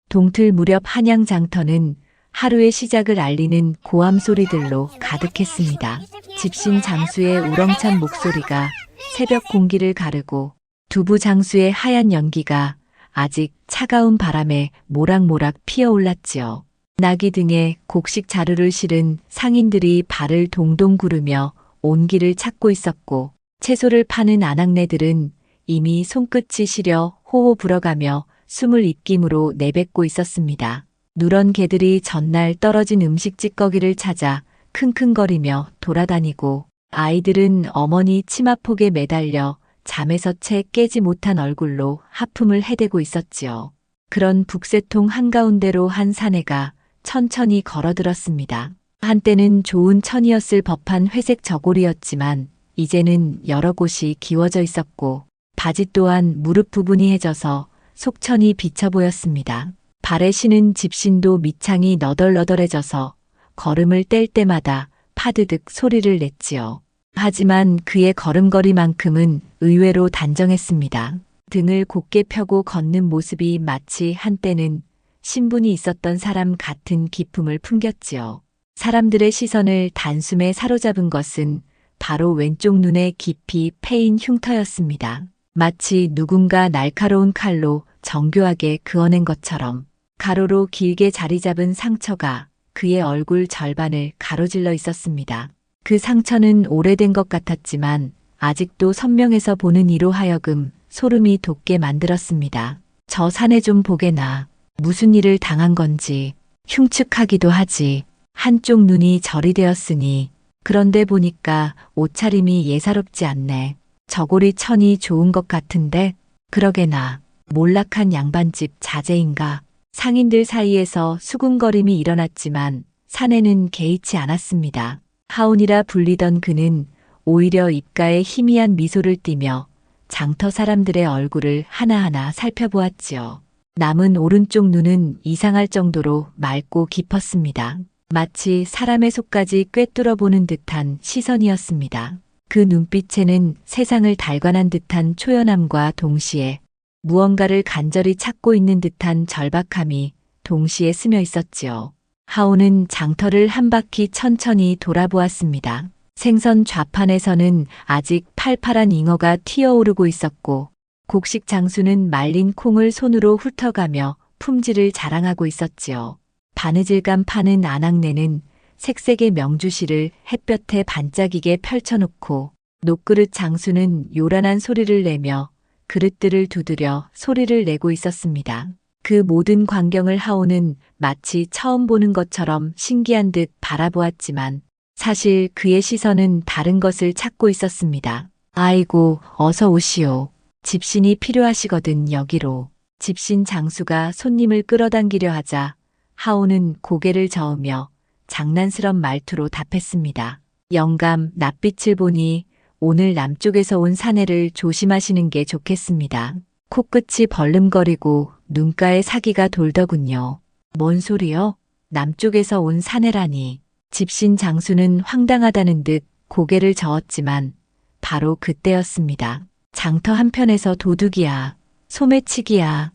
동틀 무렵 한양 장터는 하루의 시작을 알리는 고함 소리들로 가득했습니다. 집신 장수의 우렁찬 목소리가 새벽 공기를 가르고 두부 장수의 하얀 연기가 아직 차가운 바람에 모락모락 피어올랐지요. 나귀 등에 곡식 자루를 실은 상인들이 발을 동동 구르며 온 길을 찾고 있었고, 채소를 파는 아낙네들은 이미 손끝이 시려 호호 불어가며 숨을 입김으로 내뱉고 있었습니다. 누런 개들이 전날 떨어진 음식 찌꺼기를 찾아 킁킁거리며 돌아다니고, 아이들은 어머니 치마폭에 매달려 잠에서 채 깨지 못한 얼굴로 하품을 해대고 있었지요. 그런 북새통 한가운데로 한 사내가 천천히 걸어들었습니다. 한때는 좋은 천이었을 법한 회색 저고리였지만 이제는 여러 곳이 기워져 있었고, 바지 또한 무릎 부분이 해져서 속천이 비쳐 보였습니다. 발에 신은 집신도 밑창이 너덜너덜해져서 걸음을 뗄 때마다 파드득 소리를 냈지요. 하지만 그의 걸음걸이만큼은 의외로 단정했습니다. 등을 곧게 펴고 걷는 모습이 마치 한때는 신분이 있었던 사람 같은 기품을 풍겼지요. 사람들의 시선을 단숨에 사로잡은 것은 바로 왼쪽 눈에 깊이 패인 흉터였습니다. 마치 누군가 날카로운 칼로 정교하게 그어낸 것처럼 가로로 길게 자리 잡은 상처가 그의 얼굴 절반을 가로질러 있었습니다. 그 상처는 오래된 것 같았지만 아직도 선명해서 보는 이로 하여금 소름이 돋게 만들었습니다. 저 사내 좀 보게나. 무슨 일을 당한 건지 흉측하기도 하지. 한쪽 눈이 절이 되었으니 그런데 보니까 옷차림이 예사롭지 않네. 저고리 천이 좋은 것 같은데 그러게나. 몰락한 양반집 자제인가. 상인들 사이에서 수군거림이 일어났지만 사내는 개의치 않았습니다. 하온이라 불리던 그는 오히려 입가에 희미한 미소를 띠며 장터 사람들의 얼굴을 하나하나 살펴보았지요. 남은 오른쪽 눈은 이상할 정도로 맑고 깊었습니다. 마치 사람의 속까지 꿰뚫어 보는 듯한 시선이었습니다. 그 눈빛에는 세상을 달관한 듯한 초연함과 동시에 무언가를 간절히 찾고 있는 듯한 절박함이 동시에 스며 있었지요. 하온은 장터를 한 바퀴 천천히 돌아보았습니다. 생선 좌판에서는 아직 팔팔한 잉어가 튀어오르고 있었고, 곡식 장수는 말린 콩을 손으로 훑어가며 품질을 자랑하고 있었지요. 바느질감 파는 아낙네는 색색의 명주실을 햇볕에 반짝이게 펼쳐놓고, 녹그릇 장수는 요란한 소리를 내며 그릇들을 두드려 소리를 내고 있었습니다. 그 모든 광경을 하온은 마치 처음 보는 것처럼 신기한 듯 바라보았지만 사실 그의 시선은 다른 것을 찾고 있었습니다. 아이고, 어서 오시오. 집신이 필요하시거든 여기로. 집신 장수가 손님을 끌어당기려 하자 하온은 고개를 저으며 장난스런 말투로 답했습니다. 영감, 낯빛을 보니 오늘 남쪽에서 온 사내를 조심하시는 게 좋겠습니다. 코끝이 벌름거리고 눈가에 사기가 돌더군요. 뭔 소리요? 남쪽에서 온 사내라니. 집신 장수는 황당하다는 듯 고개를 저었지만 바로 그때였습니다. 장터 한편에서 도둑이야, 소매치기야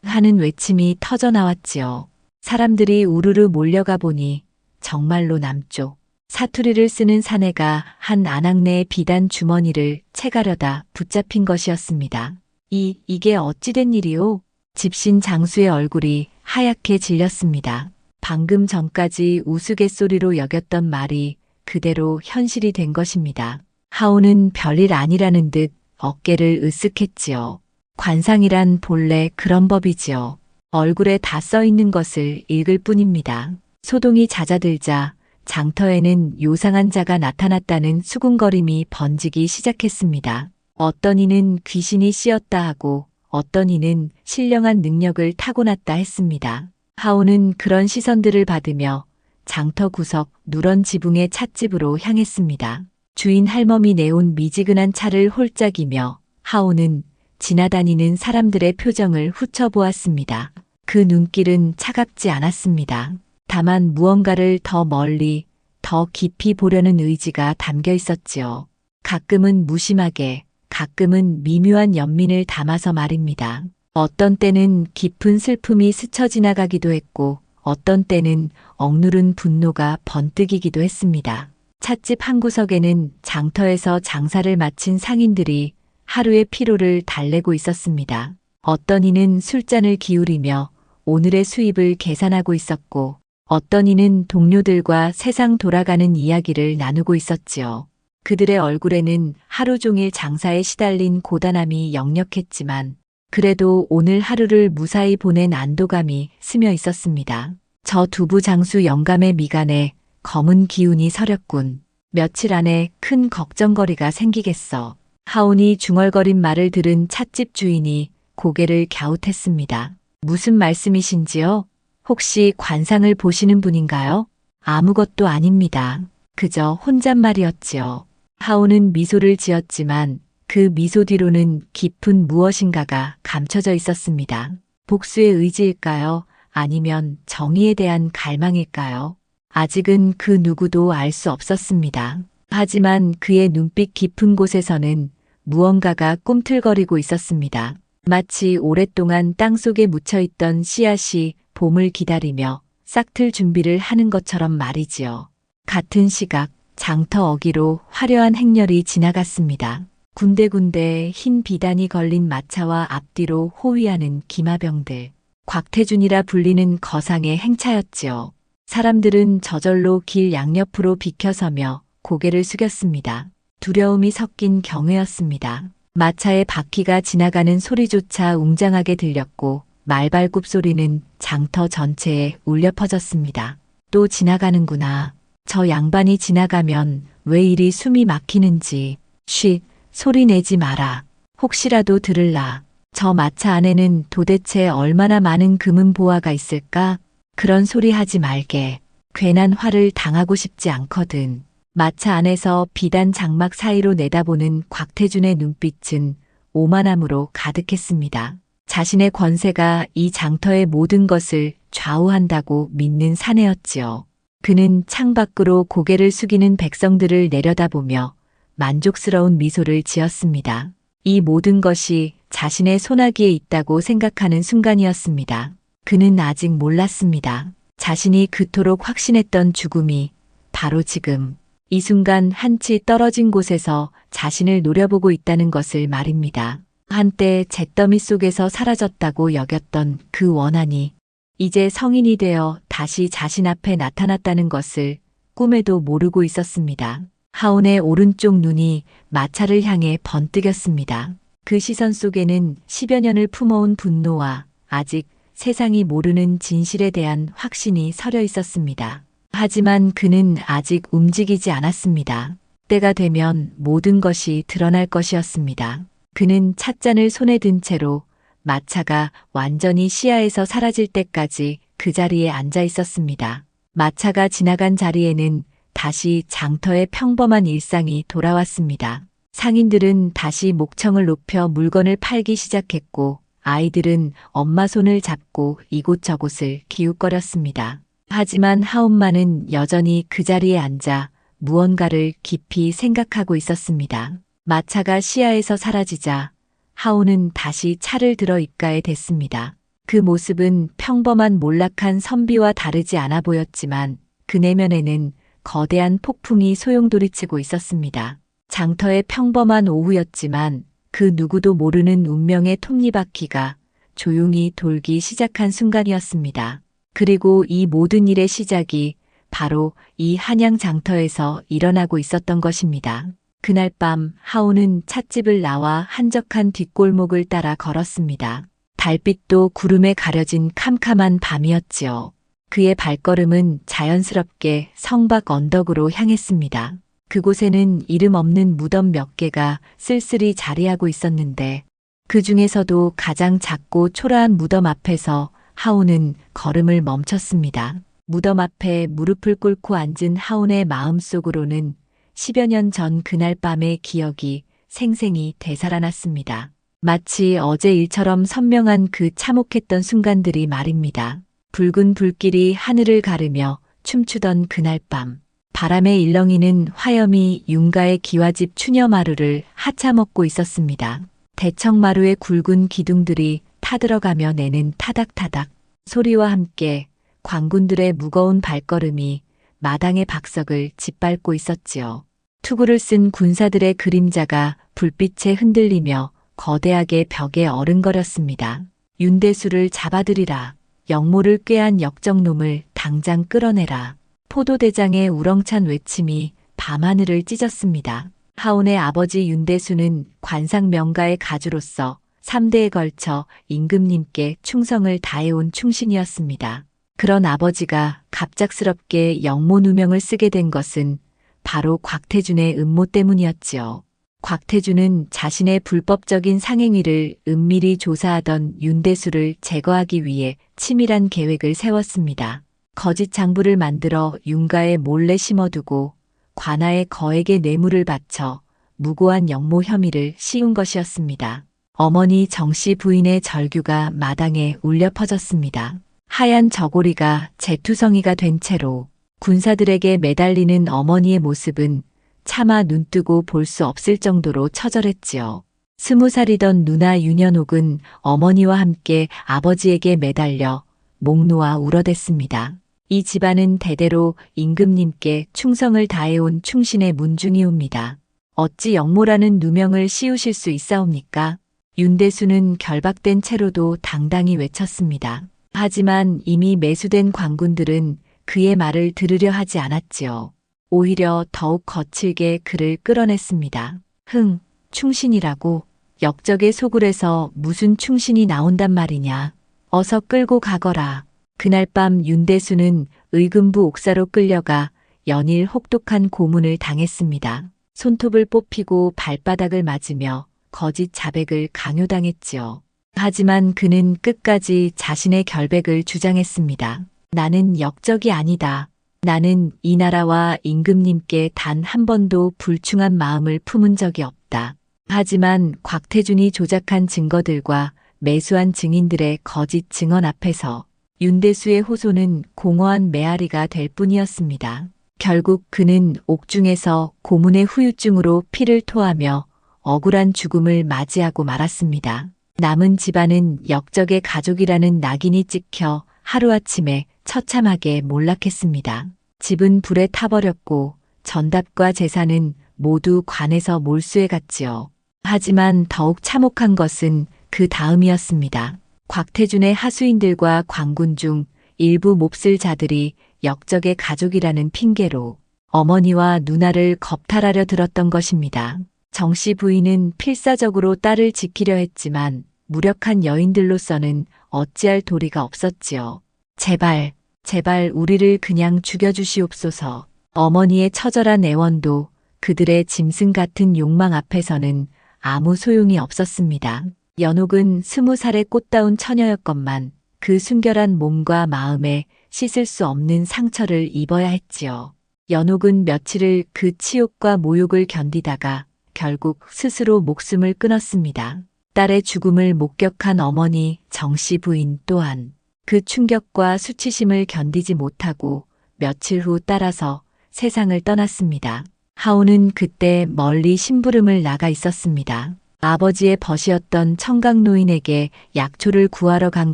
하는 외침이 터져 나왔지요. 사람들이 우르르 몰려가 보니 정말로 남쪽 사투리를 쓰는 사내가 한 아낙네의 비단 주머니를 채가려다 붙잡힌 것이었습니다. 이게 어찌된 일이오? 집신 장수의 얼굴이 하얗게 질렸습니다. 방금 전까지 우스갯소리로 여겼던 말이 그대로 현실이 된 것입니다. 하온은 별일 아니라는 듯 어깨를 으쓱했지요. 관상이란 본래 그런 법이지요. 얼굴에 다 써 있는 것을 읽을 뿐입니다. 소동이 잦아들자 장터에는 요상한 자가 나타났다는 수군거림이 번지기 시작했습니다. 어떤 이는 귀신이 씌었다 하고 어떤 이는 신령한 능력을 타고났다 했습니다. 하온은 그런 시선들을 받으며 장터 구석 누런 지붕의 찻집으로 향했습니다. 주인 할멈이 내온 미지근한 차를 홀짝이며 하온은 지나다니는 사람들의 표정을 훑어보았습니다. 그 눈길은 차갑지 않았습니다. 다만 무언가를 더 멀리, 더 깊이 보려는 의지가 담겨 있었지요. 가끔은 무심하게, 가끔은 미묘한 연민을 담아서 말입니다. 어떤 때는 깊은 슬픔이 스쳐 지나가기도 했고 어떤 때는 억누른 분노가 번뜩이기도 했습니다. 찻집 한 구석에는 장터에서 장사를 마친 상인들이 하루의 피로를 달래고 있었습니다. 어떤 이는 술잔을 기울이며 오늘의 수입을 계산하고 있었고 어떤 이는 동료들과 세상 돌아가는 이야기를 나누고 있었지요. 그들의 얼굴에는 하루 종일 장사에 시달린 고단함이 역력했지만 그래도 오늘 하루를 무사히 보낸 안도감이 스며 있었습니다. 저 두부 장수 영감의 미간에 검은 기운이 서렸군. 며칠 안에 큰 걱정거리가 생기겠어. 하온이 중얼거린 말을 들은 찻집 주인이 고개를 갸웃했습니다. 무슨 말씀이신지요? 혹시 관상을 보시는 분인가요? 아무것도 아닙니다. 그저 혼잣말이었지요. 하온은 미소를 지었지만 그 미소 뒤로는 깊은 무엇인가가 감춰져 있었습니다. 복수의 의지일까요? 아니면 정의에 대한 갈망일까요? 아직은 그 누구도 알 수 없었습니다. 하지만 그의 눈빛 깊은 곳에서는 무언가가 꿈틀거리고 있었습니다. 마치 오랫동안 땅속에 묻혀있던 씨앗이 봄을 기다리며 싹틀 준비를 하는 것처럼 말이지요. 같은 시각 장터 어기로 화려한 행렬이 지나갔습니다. 군데군데 흰 비단이 걸린 마차와 앞뒤로 호위하는 기마병들. 곽태준이라 불리는 거상의 행차였지요. 사람들은 저절로 길 양옆으로 비켜서며 고개를 숙였습니다. 두려움이 섞인 경외였습니다. 마차의 바퀴가 지나가는 소리조차 웅장하게 들렸고 말발굽 소리는 장터 전체에 울려 퍼졌습니다. 또 지나가는구나. 저 양반이 지나가면 왜 이리 숨이 막히는지. 쉿, 소리 내지 마라. 혹시라도 들을라. 저 마차 안에는 도대체 얼마나 많은 금은 보화가 있을까? 그런 소리 하지 말게. 괜한 화를 당하고 싶지 않거든. 마차 안에서 비단 장막 사이로 내다보는 곽태준의 눈빛은 오만함으로 가득했습니다. 자신의 권세가 이 장터의 모든 것을 좌우한다고 믿는 사내였지요. 그는 창밖으로 고개를 숙이는 백성들을 내려다보며 만족스러운 미소를 지었습니다. 이 모든 것이 자신의 손아귀에 있다고 생각하는 순간이었습니다. 그는 아직 몰랐습니다. 자신이 그토록 확신했던 죽음이 바로 지금 이 순간 한치 떨어진 곳에서 자신을 노려보고 있다는 것을 말입니다. 한때 잿더미 속에서 사라졌다고 여겼던 그 원한이 이제 성인이 되어 다시 자신 앞에 나타났다는 것을 꿈에도 모르고 있었습니다. 하온의 오른쪽 눈이 마차를 향해 번뜩였습니다. 그 시선 속에는 10여 년을 품어온 분노와 아직 세상이 모르는 진실에 대한 확신이 서려 있었습니다. 하지만 그는 아직 움직이지 않았습니다. 때가 되면 모든 것이 드러날 것이었습니다. 그는 찻잔을 손에 든 채로 마차가 완전히 시야에서 사라질 때까지 그 자리에 앉아 있었습니다. 마차가 지나간 자리에는 다시 장터의 평범한 일상이 돌아왔습니다. 상인들은 다시 목청을 높여 물건을 팔기 시작했고 아이들은 엄마 손을 잡고 이곳저곳을 기웃거렸습니다. 하지만 하온만은 여전히 그 자리에 앉아 무언가를 깊이 생각하고 있었습니다. 마차가 시야에서 사라지자 하온은 다시 차를 들어 입가에 댔습니다. 그 모습은 평범한 몰락한 선비와 다르지 않아 보였지만 그 내면에는 거대한 폭풍이 소용돌이치고 있었습니다. 장터의 평범한 오후였지만 그 누구도 모르는 운명의 톱니바퀴가 조용히 돌기 시작한 순간이었습니다. 그리고 이 모든 일의 시작이 바로 이 한양 장터에서 일어나고 있었던 것입니다. 그날 밤 하온은 찻집을 나와 한적한 뒷골목을 따라 걸었습니다. 달빛도 구름에 가려진 캄캄한 밤이었지요. 그의 발걸음은 자연스럽게 성박 언덕으로 향했습니다. 그곳에는 이름 없는 무덤 몇 개가 쓸쓸히 자리하고 있었는데 그 중에서도 가장 작고 초라한 무덤 앞에서 하온은 걸음을 멈췄습니다. 무덤 앞에 무릎을 꿇고 앉은 하온의 마음속으로는 10여 년 전 그날 밤의 기억이 생생히 되살아났습니다. 마치 어제 일처럼 선명한 그 참혹했던 순간들이 말입니다. 붉은 불길이 하늘을 가르며 춤추던 그날 밤. 바람에 일렁이는 화염이 윤가의 기와집 추녀마루를 하차먹고 있었습니다. 대청마루의 굵은 기둥들이 타들어가며 내는 타닥타닥 소리와 함께 관군들의 무거운 발걸음이 마당의 박석을 짓밟고 있었지요. 투구를 쓴 군사들의 그림자가 불빛에 흔들리며 거대하게 벽에 어른거렸습니다. 윤대수를 잡아들이라. 영모를 꾀한 역적놈을 당장 끌어내라. 포도대장의 우렁찬 외침이 밤하늘을 찢었습니다. 하온의 아버지 윤대수는 관상명가의 가주로서 3대에 걸쳐 임금님께 충성을 다해온 충신이었습니다. 그런 아버지가 갑작스럽게 영모 누명을 쓰게 된 것은 바로 곽태준의 음모 때문이었지요. 곽태준은 자신의 불법적인 상행위를 은밀히 조사하던 윤대수를 제거하기 위해 치밀한 계획을 세웠습니다. 거짓 장부를 만들어 윤가에 몰래 심어두고 관아의 거액의 뇌물을 바쳐 무고한 영모 혐의를 씌운 것이었습니다. 어머니 정씨 부인의 절규가 마당에 울려 퍼졌습니다. 하얀 저고리가 재투성이가 된 채로 군사들에게 매달리는 어머니의 모습은 차마 눈뜨고 볼 수 없을 정도로 처절했지요. 20살이던 누나 윤현옥은 어머니와 함께 아버지에게 매달려 목 놓아 울어댔습니다. 이 집안은 대대로 임금님께 충성을 다해온 충신의 문중이옵니다. 어찌 영모라는 누명을 씌우실 수 있사옵니까? 윤대수는 결박된 채로도 당당히 외쳤습니다. 하지만 이미 매수된 관군들은 그의 말을 들으려 하지 않았지요. 오히려 더욱 거칠게 그를 끌어냈습니다. 흥, 충신이라고? 역적의 소굴에서 무슨 충신이 나온단 말이냐. 어서 끌고 가거라. 그날 밤 윤대수는 의금부 옥사로 끌려가 연일 혹독한 고문을 당했습니다. 손톱을 뽑히고 발바닥을 맞으며 거짓 자백을 강요당했지요. 하지만 그는 끝까지 자신의 결백을 주장했습니다. 나는 역적이 아니다. 나는 이 나라와 임금님께 단 한 번도 불충한 마음을 품은 적이 없다. 하지만 곽태준이 조작한 증거들과 매수한 증인들의 거짓 증언 앞에서 윤대수의 호소는 공허한 메아리가 될 뿐이었습니다. 결국 그는 옥중에서 고문의 후유증으로 피를 토하며 억울한 죽음을 맞이하고 말았습니다. 남은 집안은 역적의 가족이라는 낙인이 찍혀 하루아침에 처참하게 몰락했습니다. 집은 불에 타버렸고 전답과 재산은 모두 관에서 몰수해 갔지요. 하지만 더욱 참혹한 것은 그 다음이었습니다. 곽태준의 하수인들과 관군 중 일부 몹쓸 자들이 역적의 가족이라는 핑계로 어머니와 누나를 겁탈하려 들었던 것입니다. 정씨 부인은 필사적으로 딸을 지키려 했지만 무력한 여인들로서는 어찌할 도리가 없었지요. 제발, 제발 우리를 그냥 죽여주시옵소서. 어머니의 처절한 애원도 그들의 짐승 같은 욕망 앞에서는 아무 소용이 없었습니다. 연옥은 20살의 꽃다운 처녀였건만 그 순결한 몸과 마음에 씻을 수 없는 상처를 입어야 했지요. 연옥은 며칠을 그 치욕과 모욕을 견디다가 결국 스스로 목숨을 끊었습니다. 딸의 죽음을 목격한 어머니 정씨 부인 또한 그 충격과 수치심을 견디지 못하고 며칠 후 따라서 세상을 떠났습니다. 하온은 그때 멀리 심부름을 나가 있었습니다. 아버지의 벗이었던 청각노인에게 약초를 구하러 간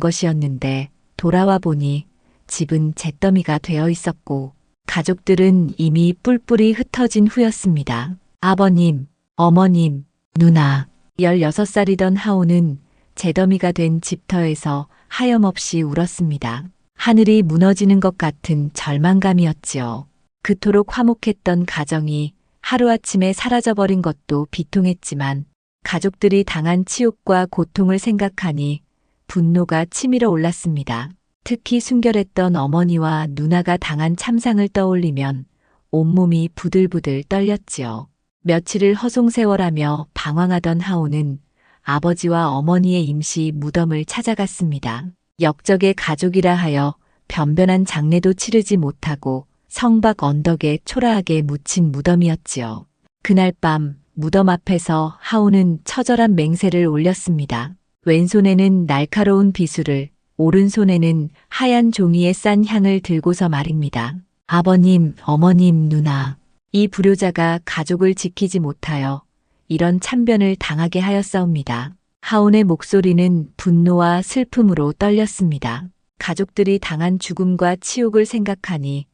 것이었는데 돌아와 보니 집은 잿더미가 되어 있었고 가족들은 이미 뿔뿔이 흩어진 후였습니다. 아버님, 어머님, 누나. 16살이던 하온은 잿더미가 된 집터에서 하염없이 울었습니다. 하늘이 무너지는 것 같은 절망감이었지요. 그토록 화목했던 가정이 하루아침에 사라져버린 것도 비통했지만 가족들이 당한 치욕과 고통을 생각하니 분노가 치밀어 올랐습니다. 특히 순결했던 어머니와 누나가 당한 참상을 떠올리면 온몸이 부들부들 떨렸지요. 며칠을 허송세월하며 방황하던 하온은 아버지와 어머니의 임시 무덤을 찾아갔습니다. 역적의 가족이라 하여 변변한 장례도 치르지 못하고 성박 언덕에 초라하게 묻힌 무덤이었지요. 그날 밤 무덤 앞에서 하온은 처절한 맹세를 올렸습니다. 왼손에는 날카로운 비수를, 오른손에는 하얀 종이에 싼 향을 들고서 말입니다. 아버님, 어머님, 누나. 이 불효자가 가족을 지키지 못하여 이런 참변을 당하게 하였사옵니다. 하온의 목소리는 분노와 슬픔으로 떨렸습니다. 가족들이 당한 죽음과 치욕을 생각하니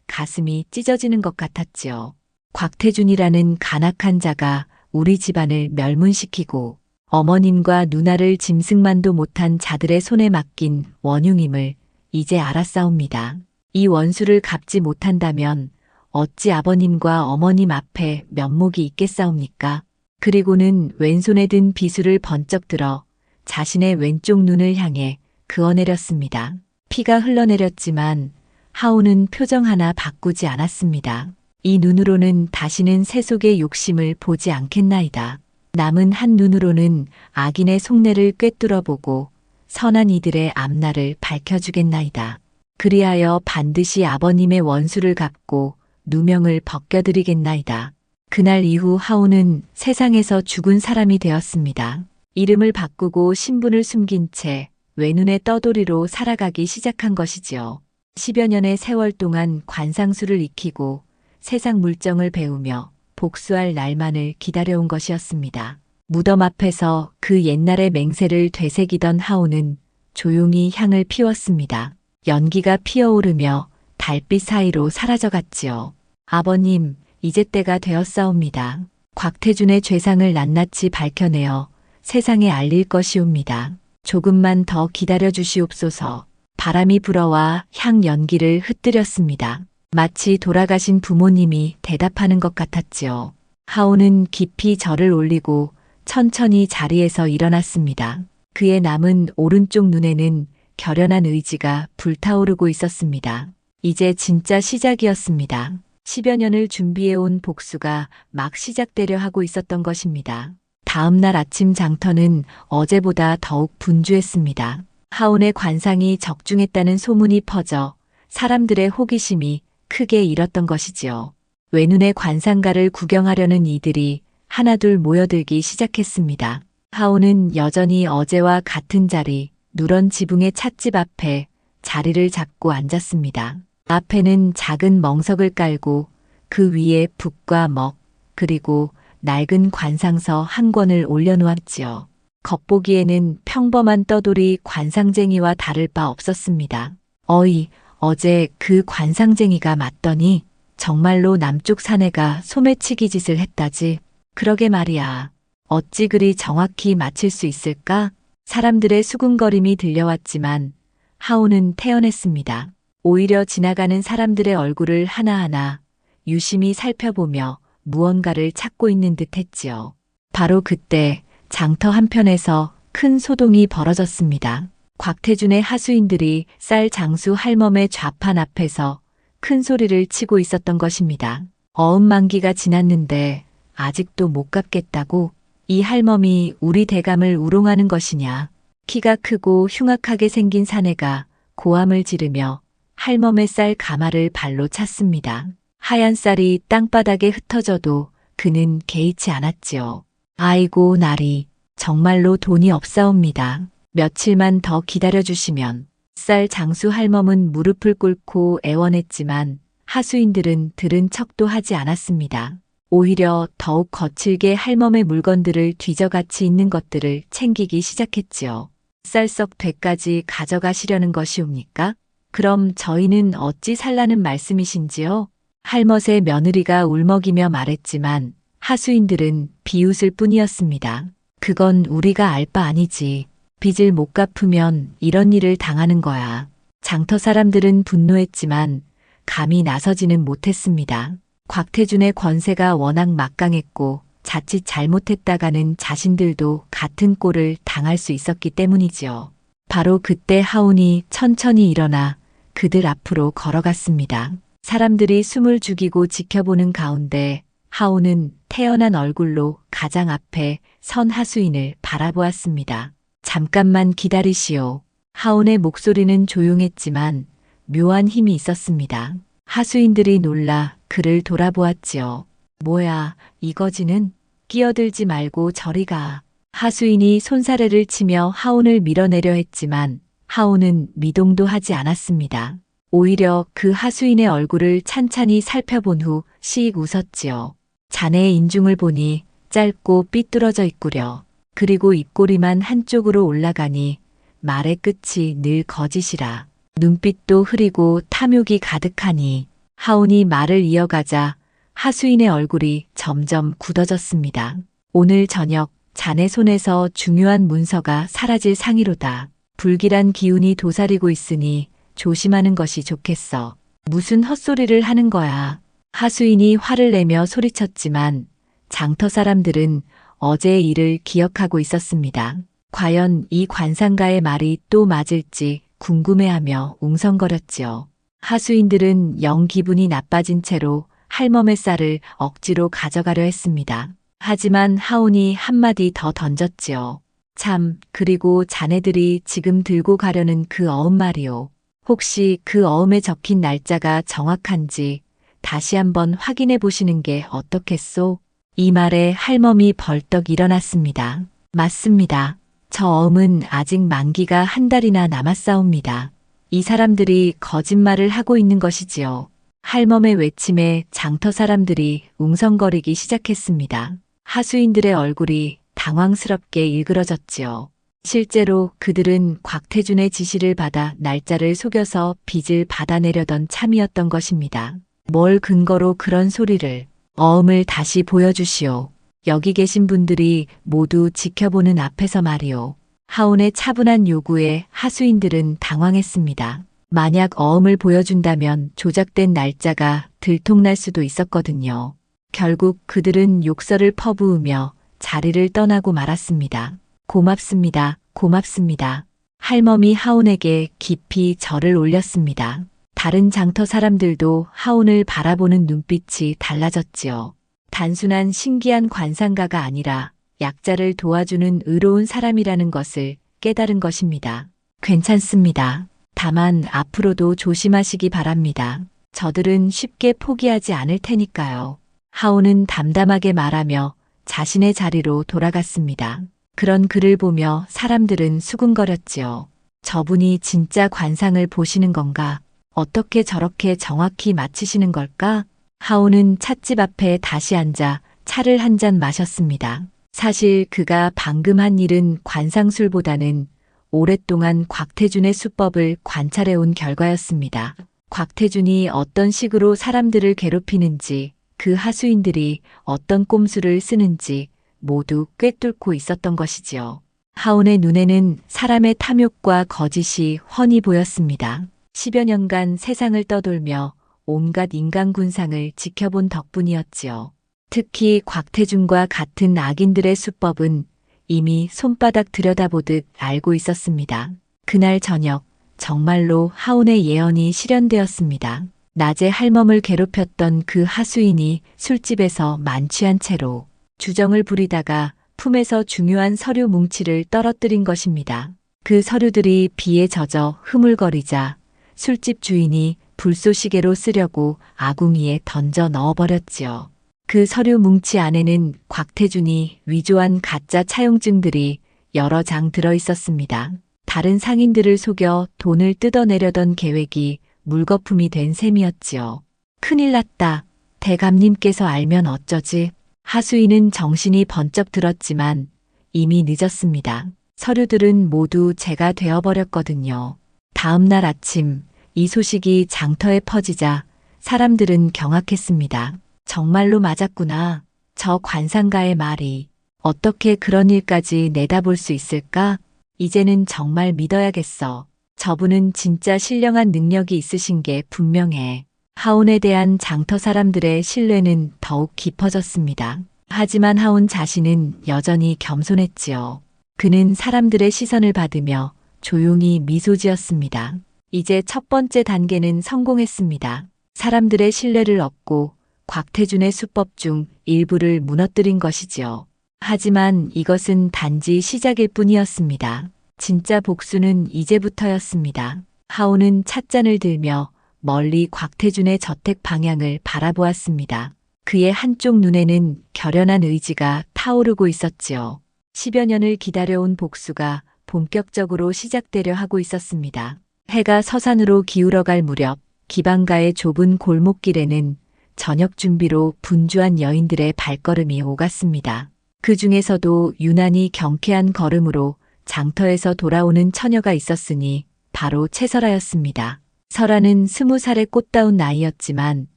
가슴이 찢어지는 것 같았지요. 곽태준이라는 간악한 자가 우리 집안을 멸문시키고 어머님과 누나를 짐승만도 못한 자들의 손에 맡긴 원흉임을 이제 알았사옵니다. 이 원수를 갚지 못한다면 어찌 아버님과 어머님 앞에 면목이 있겠사옵니까? 그리고는 왼손에 든 비수를 번쩍 들어 자신의 왼쪽 눈을 향해 그어내렸습니다. 피가 흘러내렸지만 하온은 표정 하나 바꾸지 않았습니다. 이 눈으로는 다시는 세속의 욕심을 보지 않겠나이다. 남은 한 눈으로는 악인의 속내를 꿰뚫어보고 선한 이들의 앞날을 밝혀주겠나이다. 그리하여 반드시 아버님의 원수를 갚고 누명을 벗겨드리겠나이다. 그날 이후 하온은 세상에서 죽은 사람이 되었습니다. 이름을 바꾸고 신분을 숨긴 채 외눈에 떠돌이로 살아가기 시작한 것이지요. 10여 년의 세월 동안 관상수를 익히고 세상 물정을 배우며 복수할 날만을 기다려온 것이었습니다. 무덤 앞에서 그 옛날의 맹세를 되새기던 하온은 조용히 향을 피웠습니다. 연기가 피어오르며 달빛 사이로 사라져갔지요. 아버님, 이제 때가 되었사옵니다. 곽태준의 죄상을 낱낱이 밝혀내어 세상에 알릴 것이옵니다. 조금만 더 기다려 주시옵소서. 바람이 불어와 향 연기를 흩뜨렸습니다. 마치 돌아가신 부모님이 대답하는 것 같았지요. 하온은 깊이 절을 올리고 천천히 자리에서 일어났습니다. 그의 남은 오른쪽 눈에는 결연한 의지가 불타오르고 있었습니다. 이제 진짜 시작이었습니다. 10여 년을 준비해온 복수가 막 시작되려 하고 있었던 것입니다. 다음 날 아침 장터는 어제보다 더욱 분주했습니다. 하온의 관상이 적중했다는 소문이 퍼져 사람들의 호기심이 크게 일었던 것이지요. 외눈의 관상가를 구경하려는 이들이 하나둘 모여들기 시작했습니다. 하온은 여전히 어제와 같은 자리, 누런 지붕의 찻집 앞에 자리를 잡고 앉았습니다. 앞에는 작은 멍석을 깔고 그 위에 붓과 먹, 그리고 낡은 관상서 한 권을 올려놓았지요. 겉보기에는 평범한 떠돌이 관상쟁이와 다를 바 없었습니다. 어이, 어제 그 관상쟁이가 맞더니 정말로 남쪽 사내가 소매치기 짓을 했다지. 그러게 말이야. 어찌 그리 정확히 맞힐 수 있을까? 사람들의 수군거림이 들려왔지만 하온은 태연했습니다. 오히려 지나가는 사람들의 얼굴을 하나하나 유심히 살펴보며 무언가를 찾고 있는 듯 했지요. 바로 그때 장터 한편에서 큰 소동이 벌어졌습니다. 곽태준의 하수인들이 쌀 장수 할멈의 좌판 앞에서 큰 소리를 치고 있었던 것입니다. 어음만기가 지났는데 아직도 못 갚겠다고? 이 할멈이 우리 대감을 우롱하는 것이냐? 키가 크고 흉악하게 생긴 사내가 고함을 지르며 할멈의 쌀 가마를 발로 찼습니다. 하얀 쌀이 땅바닥에 흩어져도 그는 개의치 않았지요. 아이고 나리, 정말로 돈이 없사옵니다. 며칠만 더 기다려주시면. 쌀 장수 할멈은 무릎을 꿇고 애원했지만 하수인들은 들은 척도 하지 않았습니다. 오히려 더욱 거칠게 할멈의 물건들을 뒤져같이 있는 것들을 챙기기 시작했지요. 쌀썩 되까지 가져가시려는 것이옵니까? 그럼 저희는 어찌 살라는 말씀이신지요? 할멈의 며느리가 울먹이며 말했지만 하수인들은 비웃을 뿐이었습니다. 그건 우리가 알 바 아니지. 빚을 못 갚으면 이런 일을 당하는 거야. 장터 사람들은 분노했지만 감히 나서지는 못했습니다. 곽태준의 권세가 워낙 막강했고 자칫 잘못했다가는 자신들도 같은 꼴을 당할 수 있었기 때문이지요. 바로 그때 하온이 천천히 일어나 그들 앞으로 걸어갔습니다. 사람들이 숨을 죽이고 지켜보는 가운데 하온은 태연한 얼굴로 가장 앞에 선 하수인을 바라보았습니다. 잠깐만 기다리시오. 하온의 목소리는 조용했지만 묘한 힘이 있었습니다. 하수인들이 놀라 그를 돌아보았지요. 뭐야, 이거지는? 끼어들지 말고 저리 가. 하수인이 손사래를 치며 하온을 밀어내려 했지만 하온은 미동도 하지 않았습니다. 오히려 그 하수인의 얼굴을 찬찬히 살펴본 후 씩 웃었지요. 자네의 인중을 보니 짧고 삐뚤어져 있구려. 그리고 입꼬리만 한쪽으로 올라가니 말의 끝이 늘 거짓이라. 눈빛도 흐리고 탐욕이 가득하니. 하온이 말을 이어가자 하수인의 얼굴이 점점 굳어졌습니다. 오늘 저녁 자네 손에서 중요한 문서가 사라질 상이로다. 불길한 기운이 도사리고 있으니 조심하는 것이 좋겠어. 무슨 헛소리를 하는 거야. 하수인이 화를 내며 소리쳤지만 장터 사람들은 어제의 일을 기억하고 있었습니다. 과연 이 관상가의 말이 또 맞을지 궁금해하며 웅성거렸지요. 하수인들은 영 기분이 나빠진 채로 할멈의 쌀을 억지로 가져가려 했습니다. 하지만 하온이 한마디 더 던졌지요. 참, 그리고 자네들이 지금 들고 가려는 그 어음 말이오. 혹시 그 어음에 적힌 날짜가 정확한지 다시 한번 확인해 보시는 게 어떻겠소? 이 말에 할멈이 벌떡 일어났습니다. 맞습니다. 저 어음은 아직 만기가 한 달이나 남았사옵니다. 이 사람들이 거짓말을 하고 있는 것이지요. 할멈의 외침에 장터 사람들이 웅성거리기 시작했습니다. 하수인들의 얼굴이 당황스럽게 일그러졌지요. 실제로 그들은 곽태준의 지시를 받아 날짜를 속여서 빚을 받아내려던 참이었던 것입니다. 뭘 근거로 그런 소리를. 어음을 다시 보여주시오. 여기 계신 분들이 모두 지켜보는 앞에서 말이오. 하온의 차분한 요구에 하수인들은 당황했습니다. 만약 어음을 보여준다면 조작된 날짜가 들통날 수도 있었거든요. 결국 그들은 욕설을 퍼부으며 자리를 떠나고 말았습니다. 고맙습니다. 고맙습니다. 할멈이 하온에게 깊이 절을 올렸습니다. 다른 장터 사람들도 하온을 바라보는 눈빛이 달라졌지요. 단순한 신기한 관상가가 아니라 약자를 도와주는 의로운 사람이라는 것을 깨달은 것입니다. 괜찮습니다. 다만 앞으로도 조심하시기 바랍니다. 저들은 쉽게 포기하지 않을 테니까요. 하온은 담담하게 말하며 자신의 자리로 돌아갔습니다. 그런 그를 보며 사람들은 수군거렸지요. 저분이 진짜 관상을 보시는 건가? 어떻게 저렇게 정확히 맞히시는 걸까? 하온은 찻집 앞에 다시 앉아 차를 한 잔 마셨습니다. 사실 그가 방금 한 일은 관상술보다는 오랫동안 곽태준의 수법을 관찰해온 결과였습니다. 곽태준이 어떤 식으로 사람들을 괴롭히는지, 그 하수인들이 어떤 꼼수를 쓰는지 모두 꿰뚫고 있었던 것이지요. 하온의 눈에는 사람의 탐욕과 거짓이 훤히 보였습니다. 10여 년간 세상을 떠돌며 온갖 인간군상을 지켜본 덕분이었지요. 특히 곽태준과 같은 악인들의 수법은 이미 손바닥 들여다보듯 알고 있었습니다. 그날 저녁 정말로 하온의 예언이 실현되었습니다. 낮에 할멈을 괴롭혔던 그 하수인이 술집에서 만취한 채로 주정을 부리다가 품에서 중요한 서류 뭉치를 떨어뜨린 것입니다. 그 서류들이 비에 젖어 흐물거리자 술집 주인이 불쏘시개로 쓰려고 아궁이에 던져 넣어버렸지요. 그 서류 뭉치 안에는 곽태준이 위조한 가짜 차용증들이 여러 장 들어있었습니다. 다른 상인들을 속여 돈을 뜯어내려던 계획이 물거품이 된 셈이었지요. 큰일 났다. 대감님께서 알면 어쩌지? 하수인은 정신이 번쩍 들었지만 이미 늦었습니다. 서류들은 모두 제가 되어버렸거든요. 다음 날 아침 이 소식이 장터에 퍼지자 사람들은 경악했습니다. 정말로 맞았구나. 저 관상가의 말이. 어떻게 그런 일까지 내다볼 수 있을까? 이제는 정말 믿어야겠어. 저분은 진짜 신령한 능력이 있으신 게 분명해. 하온에 대한 장터 사람들의 신뢰는 더욱 깊어졌습니다. 하지만 하온 자신은 여전히 겸손했지요. 그는 사람들의 시선을 받으며 조용히 미소 지었습니다. 이제 첫 번째 단계는 성공했습니다. 사람들의 신뢰를 얻고 곽태준의 수법 중 일부를 무너뜨린 것이지요. 하지만 이것은 단지 시작일 뿐이었습니다. 진짜 복수는 이제부터였습니다. 하온은 찻잔을 들며 멀리 곽태준의 저택 방향을 바라보았습니다. 그의 한쪽 눈에는 결연한 의지가 타오르고 있었지요. 10여 년을 기다려온 복수가 본격적으로 시작되려 하고 있었습니다. 해가 서산으로 기울어갈 무렵 기방가의 좁은 골목길에는 저녁 준비로 분주한 여인들의 발걸음이 오갔습니다. 그 중에서도 유난히 경쾌한 걸음으로 장터에서 돌아오는 처녀가 있었으니 바로 채설아였습니다. 설아는 20살의 꽃다운 나이였지만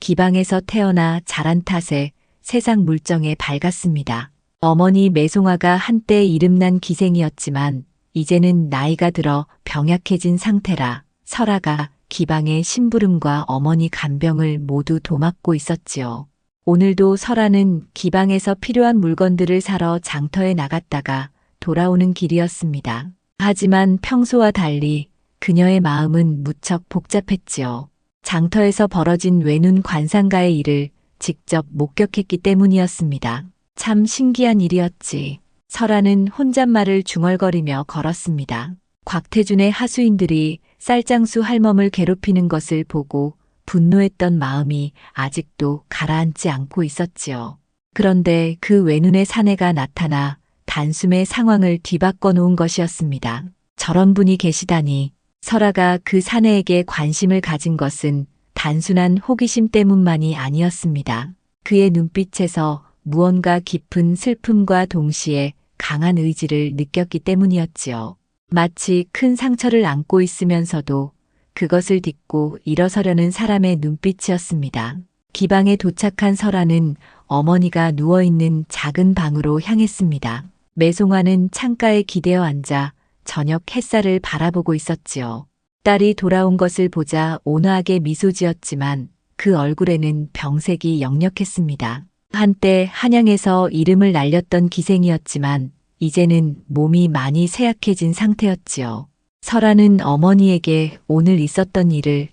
기방에서 태어나 자란 탓에 세상 물정에 밝았습니다. 어머니 매송아가 한때 이름난 기생이었지만 이제는 나이가 들어 병약해진 상태라 설아가 기방의 심부름과 어머니 간병을 모두 도맡고 있었지요. 오늘도 설아는 기방에서 필요한 물건들을 사러 장터에 나갔다가 돌아오는 길이었습니다. 하지만 평소와 달리 그녀의 마음은 무척 복잡했지요. 장터에서 벌어진 외눈 관상가의 일을 직접 목격했기 때문이었습니다. 참 신기한 일이었지. 설아는 혼잣말을 중얼거리며 걸었습니다. 곽태준의 하수인들이 쌀장수 할멈을 괴롭히는 것을 보고 분노했던 마음이 아직도 가라앉지 않고 있었지요. 그런데 그 외눈의 사내가 나타나 단숨에 상황을 뒤바꿔 놓은 것이었습니다. 저런 분이 계시다니. 설아가 그 사내에게 관심을 가진 것은 단순한 호기심 때문만이 아니었습니다. 그의 눈빛에서 무언가 깊은 슬픔과 동시에 강한 의지를 느꼈기 때문이었지요. 마치 큰 상처를 안고 있으면서도 그것을 딛고 일어서려는 사람의 눈빛이었습니다. 기방에 도착한 설아는 어머니가 누워있는 작은 방으로 향했습니다. 매송아는 창가에 기대어 앉아 저녁 햇살을 바라보고 있었지요. 딸이 돌아온 것을 보자 온화하게 미소 지었지만 그 얼굴에는 병색이 역력했습니다. 한때 한양에서 이름을 날렸던 기생이었지만 이제는 몸이 많이 쇠약해진 상태였지요. 설아는 어머니에게 오늘 있었던 일을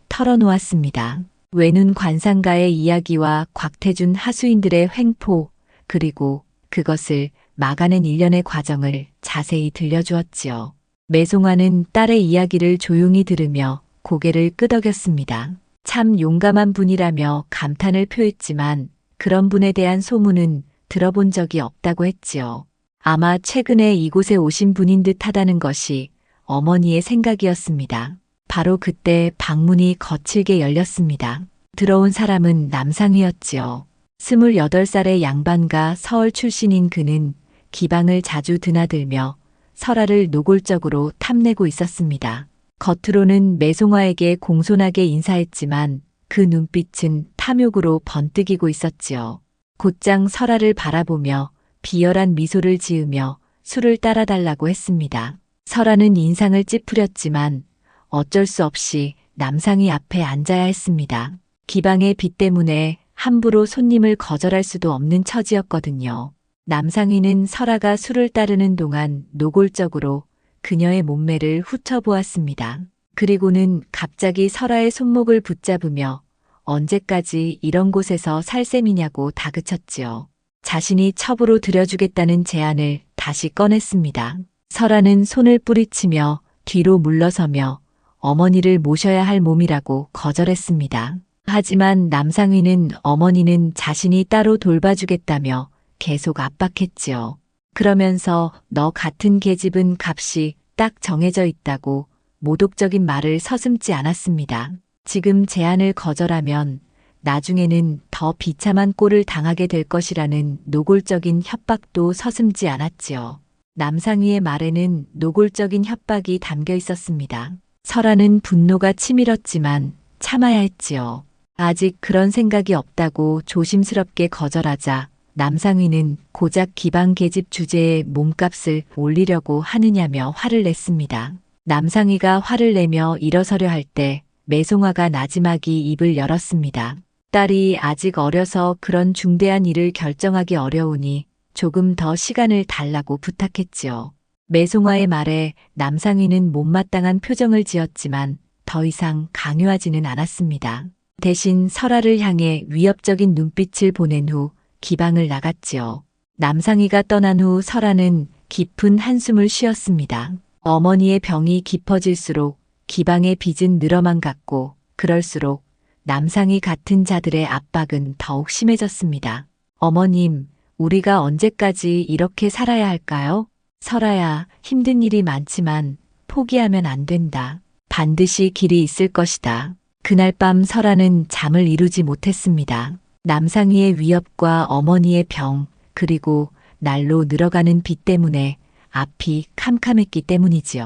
털어놓았습니다. 외눈 관상가의 이야기와 곽태준 하수인들의 횡포, 그리고 그것을 막아낸 일련의 과정을 자세히 들려주었지요. 매송아는 딸의 이야기를 조용히 들으며 고개를 끄덕였습니다. 참 용감한 분이라며 감탄을 표했지만 그런 분에 대한 소문은 들어본 적이 없다고 했지요. 아마 최근에 이곳에 오신 분인 듯 하다는 것이 어머니의 생각이었습니다. 바로 그때 방문이 거칠게 열렸습니다. 들어온 사람은 남상휘였지요. 28살의 양반가 서울 출신인 그는 기방을 자주 드나들며 설아를 노골적으로 탐내고 있었습니다. 겉으로는 매송아에게 공손하게 인사했지만 그 눈빛은 탐욕으로 번뜩이고 있었지요. 곧장 설아를 바라보며 비열한 미소를 지으며 술을 따라달라고 했습니다. 설아는 인상을 찌푸렸지만 어쩔 수 없이 남상휘 앞에 앉아야 했습니다. 기방의 빚 때문에 함부로 손님을 거절할 수도 없는 처지였거든요. 남상휘는 설아가 술을 따르는 동안 노골적으로 그녀의 몸매를 훑어보았습니다. 그리고는 갑자기 설아의 손목을 붙잡으며 언제까지 이런 곳에서 살 셈이냐고 다그쳤지요. 자신이 첩으로 들여주겠다는 제안을 다시 꺼냈습니다. 설아는 손을 뿌리치며 뒤로 물러서며 어머니를 모셔야 할 몸이라고 거절했습니다. 하지만 남상휘는 어머니는 자신이 따로 돌봐주겠다며 계속 압박했지요. 그러면서 너 같은 계집은 값이 딱 정해져 있다고 모독적인 말을 서슴지 않았습니다. 지금 제안을 거절하면 나중에는 더 비참한 꼴을 당하게 될 것이라는 노골적인 협박도 서슴지 않았지요. 남상휘의 말에는 노골적인 협박이 담겨 있었습니다. 설아는 분노가 치밀었지만 참아야 했지요. 아직 그런 생각이 없다고 조심스럽게 거절하자 남상휘는 고작 기방 계집 주제에 몸값을 올리려고 하느냐며 화를 냈습니다. 남상휘가 화를 내며 일어서려 할 때 매송아가 나지막이 입을 열었습니다. 딸이 아직 어려서 그런 중대한 일을 결정하기 어려우니 조금 더 시간을 달라고 부탁했지요. 매송아의 말에 남상휘는 못마땅한 표정을 지었지만 더 이상 강요하지는 않았습니다. 대신 설아를 향해 위협적인 눈빛을 보낸 후 기방을 나갔지요. 남상휘가 떠난 후 설아는 깊은 한숨을 쉬었습니다. 어머니의 병이 깊어질수록 기방의 빚은 늘어만 갔고 그럴수록 남상휘 같은 자들의 압박은 더욱 심해졌습니다. 어머님, 우리가 언제까지 이렇게 살아야 할까요? 설아야, 힘든 일이 많지만 포기하면 안 된다. 반드시 길이 있을 것이다. 그날 밤 설아는 잠을 이루지 못했습니다. 남상휘의 위협과 어머니의 병, 그리고 날로 늘어가는 빛 때문에 앞이 캄캄했기 때문이지요.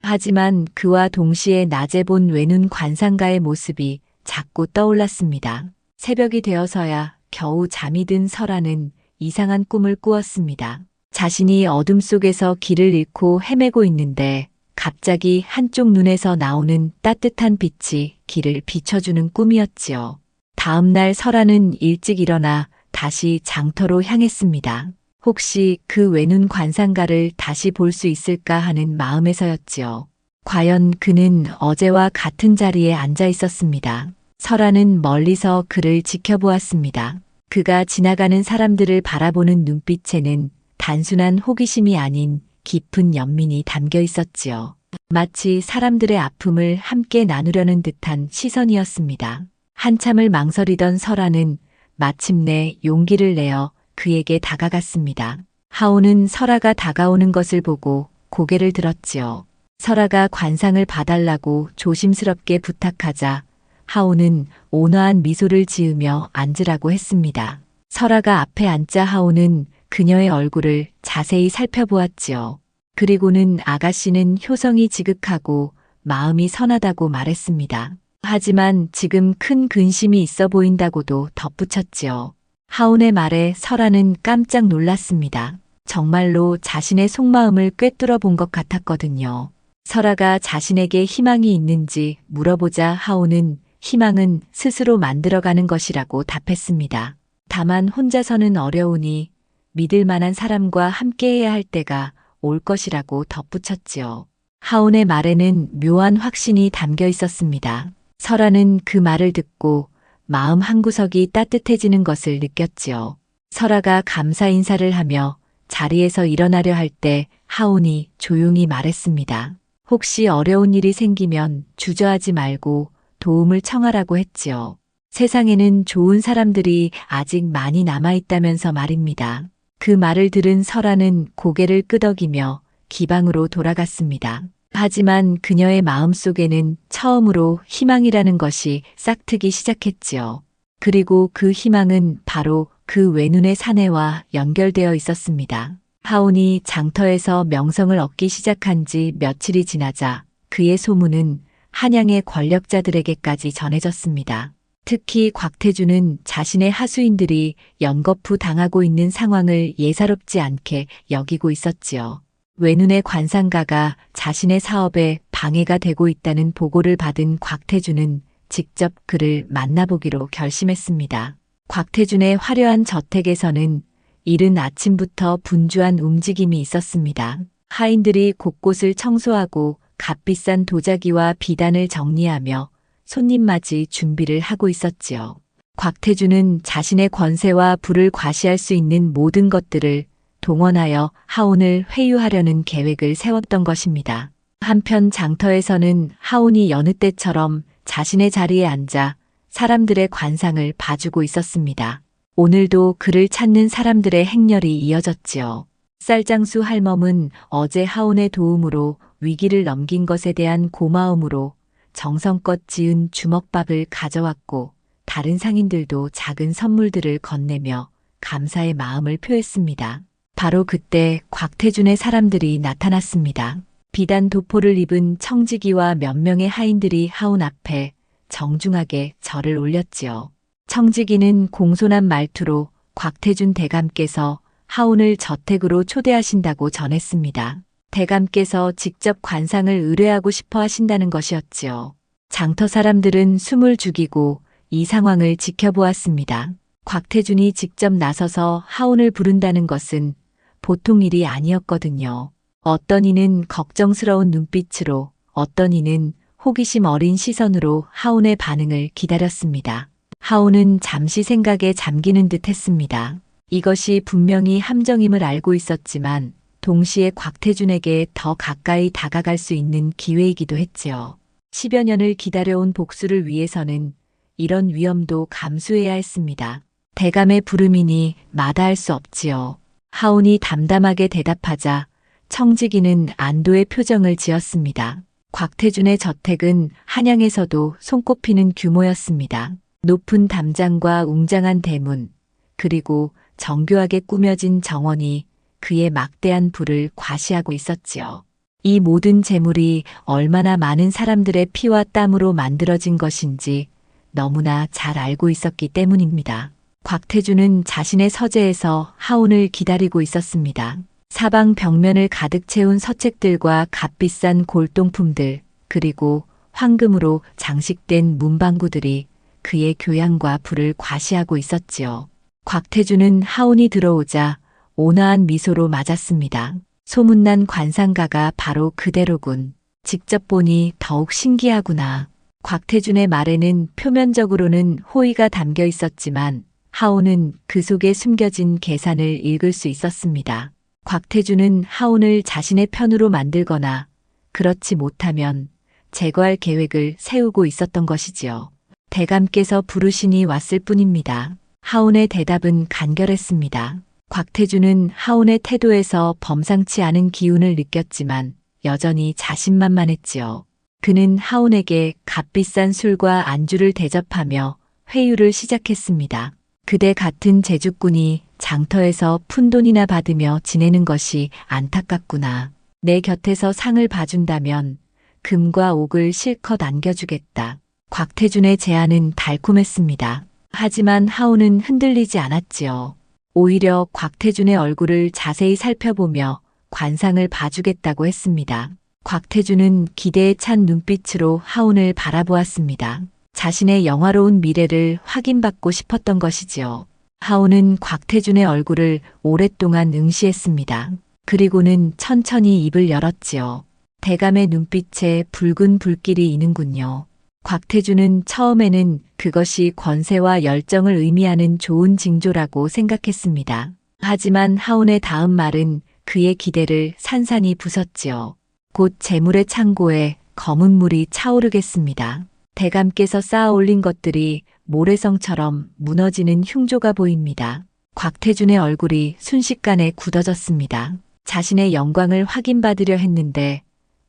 하지만 그와 동시에 낮에 본 외눈 관상가의 모습이 자꾸 떠올랐습니다. 새벽이 되어서야 겨우 잠이 든 설아는 이상한 꿈을 꾸었습니다. 자신이 어둠 속에서 길을 잃고 헤매고 있는데 갑자기 한쪽 눈에서 나오는 따뜻한 빛이 길을 비춰주는 꿈이었지요. 다음 날 설아는 일찍 일어나 다시 장터로 향했습니다. 혹시 그 외눈 관상가를 다시 볼 수 있을까 하는 마음에서였지요. 과연 그는 어제와 같은 자리에 앉아 있었습니다. 설아는 멀리서 그를 지켜보았습니다. 그가 지나가는 사람들을 바라보는 눈빛에는 단순한 호기심이 아닌 깊은 연민이 담겨 있었지요. 마치 사람들의 아픔을 함께 나누려는 듯한 시선이었습니다. 한참을 망설이던 설아는 마침내 용기를 내어 그에게 다가갔습니다. 하오는 설아가 다가오는 것을 보고 고개를 들었지요. 설아가 관상을 봐달라고 조심스럽게 부탁하자 하오는 온화한 미소를 지으며 앉으라고 했습니다. 설아가 앞에 앉자 하오는 그녀의 얼굴을 자세히 살펴보았지요. 그리고는 아가씨는 효성이 지극하고 마음이 선하다고 말했습니다. 하지만 지금 큰 근심이 있어 보인다고도 덧붙였지요. 하온의 말에 설아는 깜짝 놀랐습니다. 정말로 자신의 속마음을 꿰뚫어 본 것 같았거든요. 설아가 자신에게 희망이 있는지 물어보자 하온은 희망은 스스로 만들어가는 것이라고 답했습니다. 다만 혼자서는 어려우니 믿을 만한 사람과 함께해야 할 때가 올 것이라고 덧붙였지요. 하온의 말에는 묘한 확신이 담겨 있었습니다. 설아는 그 말을 듣고 마음 한구석이 따뜻해지는 것을 느꼈지요. 설아가 감사 인사를 하며 자리에서 일어나려 할 때 하온이 조용히 말했습니다. 혹시 어려운 일이 생기면 주저하지 말고 도움을 청하라고 했지요. 세상에는 좋은 사람들이 아직 많이 남아있다면서 말입니다. 그 말을 들은 설아는 고개를 끄덕이며 기방으로 돌아갔습니다. 하지만 그녀의 마음속에는 처음으로 희망이라는 것이 싹트기 시작했지요. 그리고 그 희망은 바로 그 외눈의 사내와 연결되어 있었습니다. 하온이 장터에서 명성을 얻기 시작한 지 며칠이 지나자 그의 소문은 한양의 권력자들에게까지 전해졌습니다. 특히 곽태주는 자신의 하수인들이 연거푸 당하고 있는 상황을 예사롭지 않게 여기고 있었지요. 외눈의 관상가가 자신의 사업에 방해가 되고 있다는 보고를 받은 곽태주는 직접 그를 만나보기로 결심했습니다. 곽태준의 화려한 저택에서는 이른 아침부터 분주한 움직임이 있었습니다. 하인들이 곳곳을 청소하고 값비싼 도자기와 비단을 정리하며 손님 맞이 준비를 하고 있었지요. 곽태준은 자신의 권세와 부를 과시할 수 있는 모든 것들을 동원하여 하온을 회유하려는 계획을 세웠던 것입니다. 한편 장터에서는 하온이 여느 때처럼 자신의 자리에 앉아 사람들의 관상을 봐주고 있었습니다. 오늘도 그를 찾는 사람들의 행렬이 이어졌지요. 쌀장수 할멈은 어제 하온의 도움으로 위기를 넘긴 것에 대한 고마움으로 정성껏 지은 주먹밥을 가져왔고 다른 상인들도 작은 선물들을 건네며 감사의 마음을 표했습니다. 바로 그때 곽태준의 사람들이 나타났습니다. 비단 도포를 입은 청지기와 몇 명의 하인들이 하온 앞에 정중하게 절을 올렸지요. 청지기는 공손한 말투로 곽태준 대감께서 하온을 저택으로 초대하신다고 전했습니다. 대감께서 직접 관상을 의뢰하고 싶어 하신다는 것이었지요. 장터 사람들은 숨을 죽이고 이 상황을 지켜보았습니다. 곽태준이 직접 나서서 하온을 부른다는 것은 보통 일이 아니었거든요. 어떤 이는 걱정스러운 눈빛으로, 어떤 이는 호기심 어린 시선으로 하온의 반응을 기다렸습니다. 하온은 잠시 생각에 잠기는 듯 했습니다. 이것이 분명히 함정임을 알고 있었지만 동시에 곽태준에게 더 가까이 다가갈 수 있는 기회이기도 했지요. 10여 년을 기다려온 복수를 위해서는 이런 위험도 감수해야 했습니다. 대감의 부름이니 마다할 수 없지요. 하온이 담담하게 대답하자 청지기는 안도의 표정을 지었습니다. 곽태준의 저택은 한양에서도 손꼽히는 규모였습니다. 높은 담장과 웅장한 대문, 그리고 정교하게 꾸며진 정원이 그의 막대한 부를 과시하고 있었지요. 이 모든 재물이 얼마나 많은 사람들의 피와 땀으로 만들어진 것인지 너무나 잘 알고 있었기 때문입니다. 곽태준은 자신의 서재에서 하온을 기다리고 있었습니다. 사방 벽면을 가득 채운 서책들과 값비싼 골동품들, 그리고 황금으로 장식된 문방구들이 그의 교양과 부를 과시하고 있었지요. 곽태준은 하온이 들어오자 온화한 미소로 맞았습니다. 소문난 관상가가 바로 그대로군. 직접 보니 더욱 신기하구나. 곽태준의 말에는 표면적으로는 호의가 담겨 있었지만 하온은 그 속에 숨겨진 계산을 읽을 수 있었습니다. 곽태준은 하온을 자신의 편으로 만들거나 그렇지 못하면 제거할 계획을 세우고 있었던 것이지요. 대감께서 부르시니 왔을 뿐입니다. 하온의 대답은 간결했습니다. 곽태준은 하온의 태도에서 범상치 않은 기운을 느꼈지만 여전히 자신만만했지요. 그는 하온에게 값비싼 술과 안주를 대접하며 회유를 시작했습니다. 그대 같은 제주꾼이 장터에서 푼돈이나 받으며 지내는 것이 안타깝구나. 내 곁에서 상을 봐준다면 금과 옥을 실컷 안겨주겠다. 곽태준의 제안은 달콤했습니다. 하지만 하온은 흔들리지 않았지요. 오히려 곽태준의 얼굴을 자세히 살펴보며 관상을 봐주겠다고 했습니다. 곽태준은 기대에 찬 눈빛으로 하온을 바라보았습니다. 자신의 영화로운 미래를 확인받고 싶었던 것이지요. 하온은 곽태준의 얼굴을 오랫동안 응시했습니다. 그리고는 천천히 입을 열었지요. 대감의 눈빛에 붉은 불길이 이는군요. 곽태준은 처음에는 그것이 권세와 열정을 의미하는 좋은 징조라고 생각했습니다. 하지만 하온의 다음 말은 그의 기대를 산산이 부쉈지요. 곧 재물의 창고에 검은 물이 차오르겠습니다. 대감께서 쌓아 올린 것들이 모래성처럼 무너지는 흉조가 보입니다. 곽태준의 얼굴이 순식간에 굳어졌습니다. 자신의 영광을 확인받으려 했는데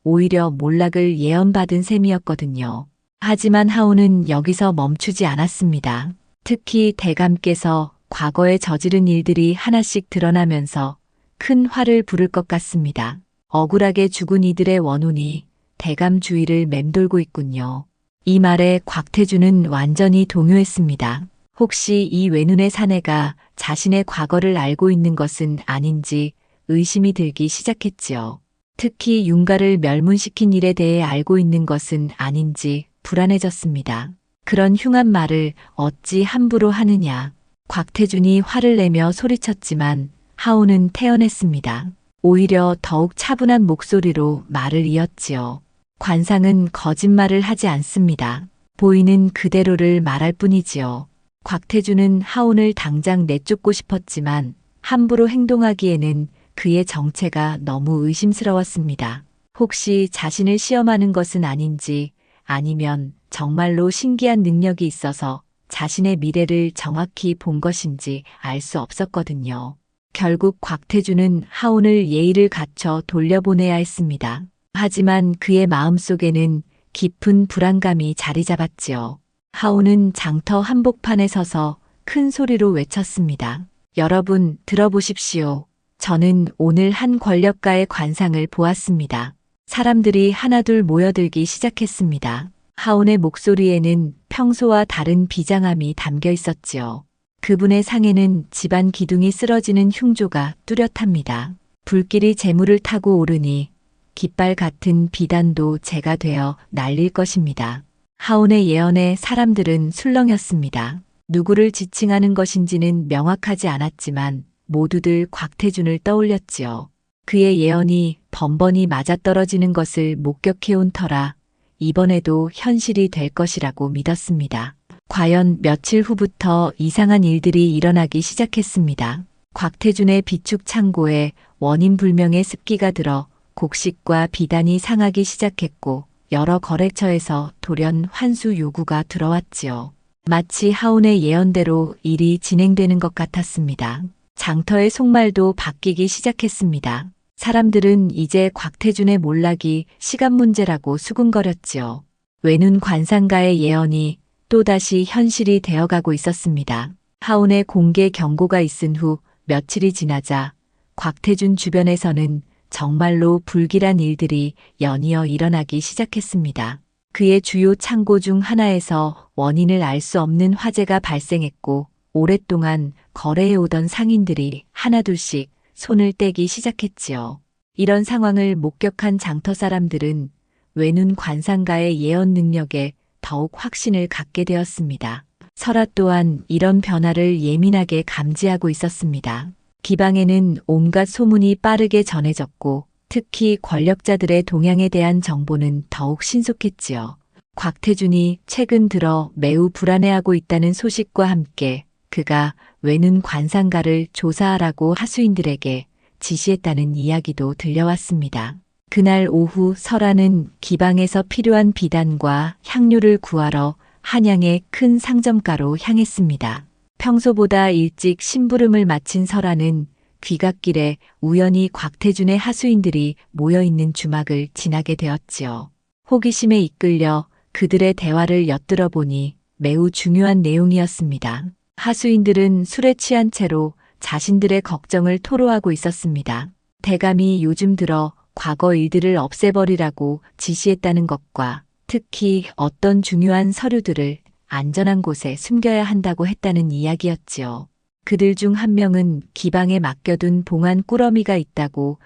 오히려 몰락을 예언받은 셈이었거든요. 하지만 하온은 여기서 멈추지 않았습니다. 특히 대감께서 과거에 저지른 일들이 하나씩 드러나면서 큰 화를 부를 것 같습니다. 억울하게 죽은 이들의 원혼이 대감 주위를 맴돌고 있군요. 이 말에 곽태준은 완전히 동요했습니다. 혹시 이 외눈의 사내가 자신의 과거를 알고 있는 것은 아닌지 의심이 들기 시작했지요. 특히 윤가를 멸문시킨 일에 대해 알고 있는 것은 아닌지 불안해졌습니다. 그런 흉한 말을 어찌 함부로 하느냐. 곽태준이 화를 내며 소리쳤지만 하온은 태연했습니다. 오히려 더욱 차분한 목소리로 말을 이었지요. 관상은 거짓말을 하지 않습니다. 보이는 그대로를 말할 뿐이지요. 곽태준은 하온을 당장 내쫓고 싶었지만 함부로 행동하기에는 그의 정체가 너무 의심스러웠습니다. 혹시 자신을 시험하는 것은 아닌지 아니면 정말로 신기한 능력이 있어서 자신의 미래를 정확히 본 것인지 알 수 없었거든요. 결국 곽태준은 하온을 예의를 갖춰 돌려보내야 했습니다. 하지만 그의 마음속에는 깊은 불안감이 자리 잡았지요. 하온은 장터 한복판에 서서 큰 소리로 외쳤습니다. 여러분, 들어보십시오. 저는 오늘 한 권력가의 관상을 보았습니다. 사람들이 하나둘 모여들기 시작했습니다. 하온의 목소리에는 평소와 다른 비장함이 담겨 있었지요. 그분의 상에는 집안 기둥이 쓰러지는 흉조가 뚜렷합니다. 불길이 재물을 타고 오르니 깃발 같은 비단도 재가 되어 날릴 것입니다. 하온의 예언에 사람들은 술렁였습니다. 누구를 지칭하는 것인지는 명확하지 않았지만 모두들 곽태준을 떠올렸지요. 그의 예언이 번번이 맞아떨어지는 것을 목격해온 터라 이번에도 현실이 될 것이라고 믿었습니다. 과연 며칠 후부터 이상한 일들이 일어나기 시작했습니다. 곽태준의 비축 창고에 원인 불명의 습기가 들어 곡식과 비단이 상하기 시작했고 여러 거래처에서 돌연 환수 요구가 들어왔지요. 마치 하온의 예언대로 일이 진행되는 것 같았습니다. 장터의 속말도 바뀌기 시작했습니다. 사람들은 이제 곽태준의 몰락이 시간 문제라고 수군거렸지요. 외눈 관상가의 예언이 또다시 현실이 되어가고 있었습니다. 하온의 공개 경고가 있은 후 며칠이 지나자 곽태준 주변에서는 정말로 불길한 일들이 연이어 일어나기 시작했습니다. 그의 주요 창고 중 하나에서 원인을 알 수 없는 화재가 발생했고 오랫동안 거래해오던 상인들이 하나둘씩 손을 떼기 시작했지요. 이런 상황을 목격한 장터 사람들은 외눈 관상가의 예언 능력에 더욱 확신을 갖게 되었습니다. 설아 또한 이런 변화를 예민하게 감지하고 있었습니다. 기방에는 온갖 소문이 빠르게 전해졌고 특히 권력자들의 동향에 대한 정보는 더욱 신속했지요. 곽태준이 최근 들어 매우 불안해하고 있다는 소식과 함께 그가 외눈 관상가를 조사하라고 하수인들에게 지시했다는 이야기도 들려왔습니다. 그날 오후 설아는 기방에서 필요한 비단과 향료를 구하러 한양의 큰 상점가로 향했습니다. 평소보다 일찍 심부름을 마친 설아는 귀갓길에 우연히 곽태준의 하수인들이 모여있는 주막을 지나게 되었지요. 호기심에 이끌려 그들의 대화를 엿들어 보니 매우 중요한 내용이었습니다. 하수인들은 술에 취한 채로 자신들의 걱정을 토로하고 있었습니다. 대감이 요즘 들어 과거 일들을 없애버리라고 지시했다는 것과 특히 어떤 중요한 서류들을 안전한 곳에 숨겨야 한다고 했다는 이야기였지요. 그들 중 한 명은 기방에 맡겨둔 봉안 꾸러미가 있다고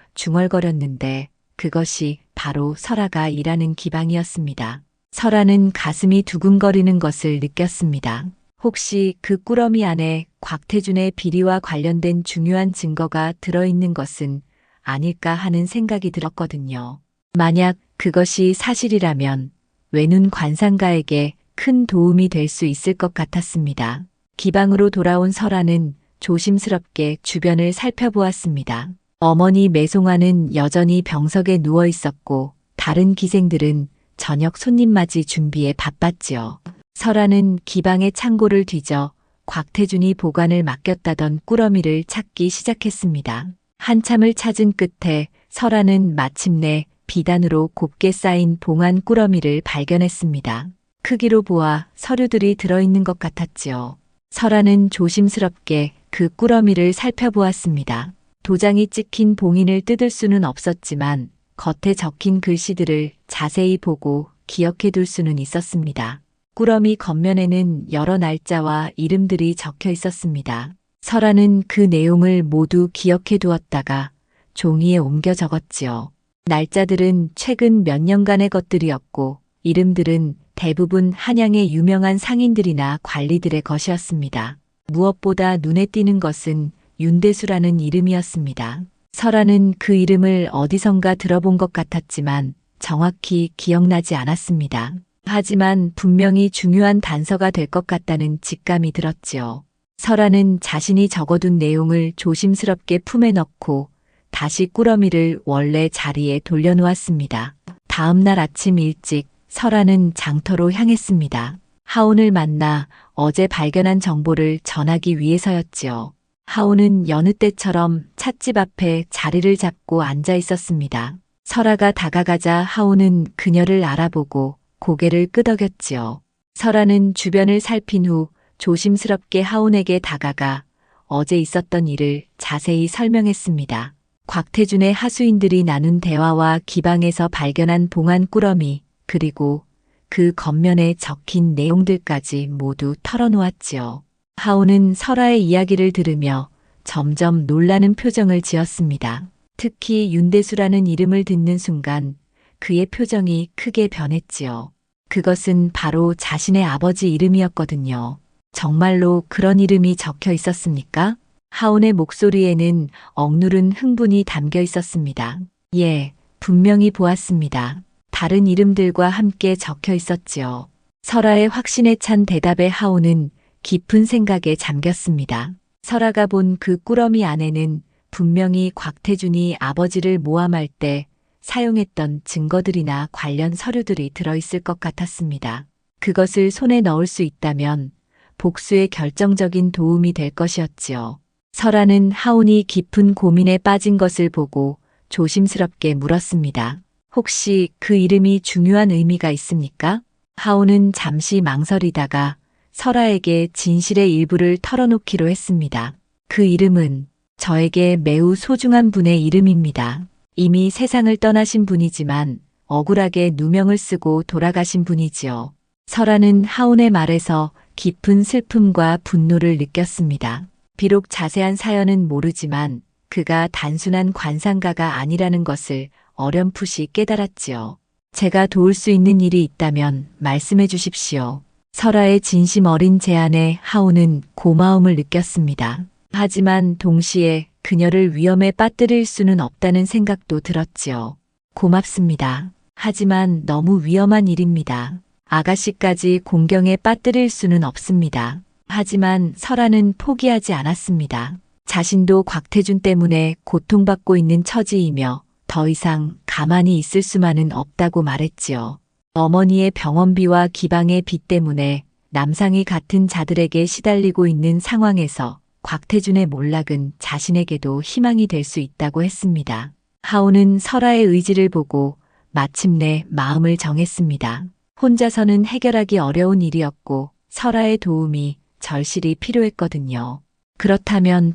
중얼거렸는데 그것이 바로 설아가 일하는 기방이었습니다. 설아는 가슴이 두근거리는 것을 느꼈습니다. 혹시 그 꾸러미 안에 곽태준의 비리와 관련된 중요한 증거가 들어있는 것은 아닐까 하는 생각이 들었거든요. 만약 그것이 사실이라면 외눈 관상가에게 큰 도움이 될 수 있을 것 같았습니다. 기방으로 돌아온 설아는 조심스럽게 주변을 살펴보았습니다. 어머니 매송아는 여전히 병석에 누워 있었고 다른 기생들은 저녁 손님 맞이 준비에 바빴지요. 설아는 기방의 창고를 뒤져 곽태준이 보관을 맡겼다던 꾸러미를 찾기 시작했습니다. 한참을 찾은 끝에 설아는 마침내 비단으로 곱게 쌓인 봉안 꾸러미를 발견했습니다. 크기로 보아 서류들이 들어있는 것 같았지요. 설아는 조심스럽게 그 꾸러미를 살펴보았습니다. 도장이 찍힌 봉인을 뜯을 수는 없었지만 겉에 적힌 글씨들을 자세히 보고 기억해 둘 수는 있었습니다. 꾸러미 겉면에는 여러 날짜와 이름들이 적혀 있었습니다. 설아는 그 내용을 모두 기억해 두었다가 종이에 옮겨 적었지요. 날짜들은 최근 몇 년간의 것들이었고 이름들은 대부분 한양의 유명한 상인들이나 관리들의 것이었습니다. 무엇보다 눈에 띄는 것은 윤대수라는 이름이었습니다. 설아는 그 이름을 어디선가 들어본 것 같았지만 정확히 기억나지 않았습니다. 하지만 분명히 중요한 단서가 될 것 같다는 직감이 들었지요. 설아는 자신이 적어둔 내용을 조심스럽게 품에 넣고 다시 꾸러미를 원래 자리에 돌려놓았습니다. 다음 날 아침 일찍 설아는 장터로 향했습니다. 하온을 만나 어제 발견한 정보를 전하기 위해서였지요. 하온은 여느 때처럼 찻집 앞에 자리를 잡고 앉아 있었습니다. 설아가 다가가자 하온은 그녀를 알아보고 고개를 끄덕였지요. 설아는 주변을 살핀 후 조심스럽게 하온에게 다가가 어제 있었던 일을 자세히 설명했습니다. 곽태준의 하수인들이 나눈 대화와 기방에서 발견한 봉안 꾸러미 그리고 그 겉면에 적힌 내용들까지 모두 털어놓았지요. 하온은 설아의 이야기를 들으며 점점 놀라는 표정을 지었습니다. 특히 윤대수라는 이름을 듣는 순간 그의 표정이 크게 변했지요. 그것은 바로 자신의 아버지 이름이었거든요. 정말로 그런 이름이 적혀 있었습니까? 하온의 목소리에는 억누른 흥분이 담겨 있었습니다. 예, 분명히 보았습니다. 다른 이름들과 함께 적혀 있었지요. 설아의 확신에 찬 대답에 하온은 깊은 생각에 잠겼습니다. 설아가 본 그 꾸러미 안에는 분명히 곽태준이 아버지를 모함할 때 사용했던 증거들이나 관련 서류들이 들어있을 것 같았습니다. 그것을 손에 넣을 수 있다면 복수에 결정적인 도움이 될 것이었지요. 설아는 하온이 깊은 고민에 빠진 것을 보고 조심스럽게 물었습니다. 혹시 그 이름이 중요한 의미가 있습니까? 하온은 잠시 망설이다가 설아에게 진실의 일부를 털어놓기로 했습니다. 그 이름은 저에게 매우 소중한 분의 이름입니다. 이미 세상을 떠나신 분이지만 억울하게 누명을 쓰고 돌아가신 분이지요. 설아는 하온의 말에서 깊은 슬픔과 분노를 느꼈습니다. 비록 자세한 사연은 모르지만 그가 단순한 관상가가 아니라는 것을 어렴풋이 깨달았지요. 제가 도울 수 있는 일이 있다면 말씀해 주십시오. 설아의 진심 어린 제안에 하온은 고마움을 느꼈습니다. 하지만 동시에 그녀를 위험에 빠뜨릴 수는 없다는 생각도 들었지요. 고맙습니다. 하지만 너무 위험한 일입니다. 아가씨까지 공경에 빠뜨릴 수는 없습니다. 하지만 설아는 포기하지 않았습니다. 자신도 곽태준 때문에 고통받고 있는 처지이며 더 이상 가만히 있을 수만은 없다고 말했지요. 어머니의 병원비와 기방의 빚 때문에 남상이 같은 자들에게 시달리고 있는 상황에서 곽태준의 몰락은 자신에게도 희망이 될 수 있다고 했습니다. 하온은 설아의 의지를 보고 마침내 마음을 정했습니다. 혼자서는 해결하기 어려운 일이었고 설아의 도움이 절실히 필요했거든요. 그렇다면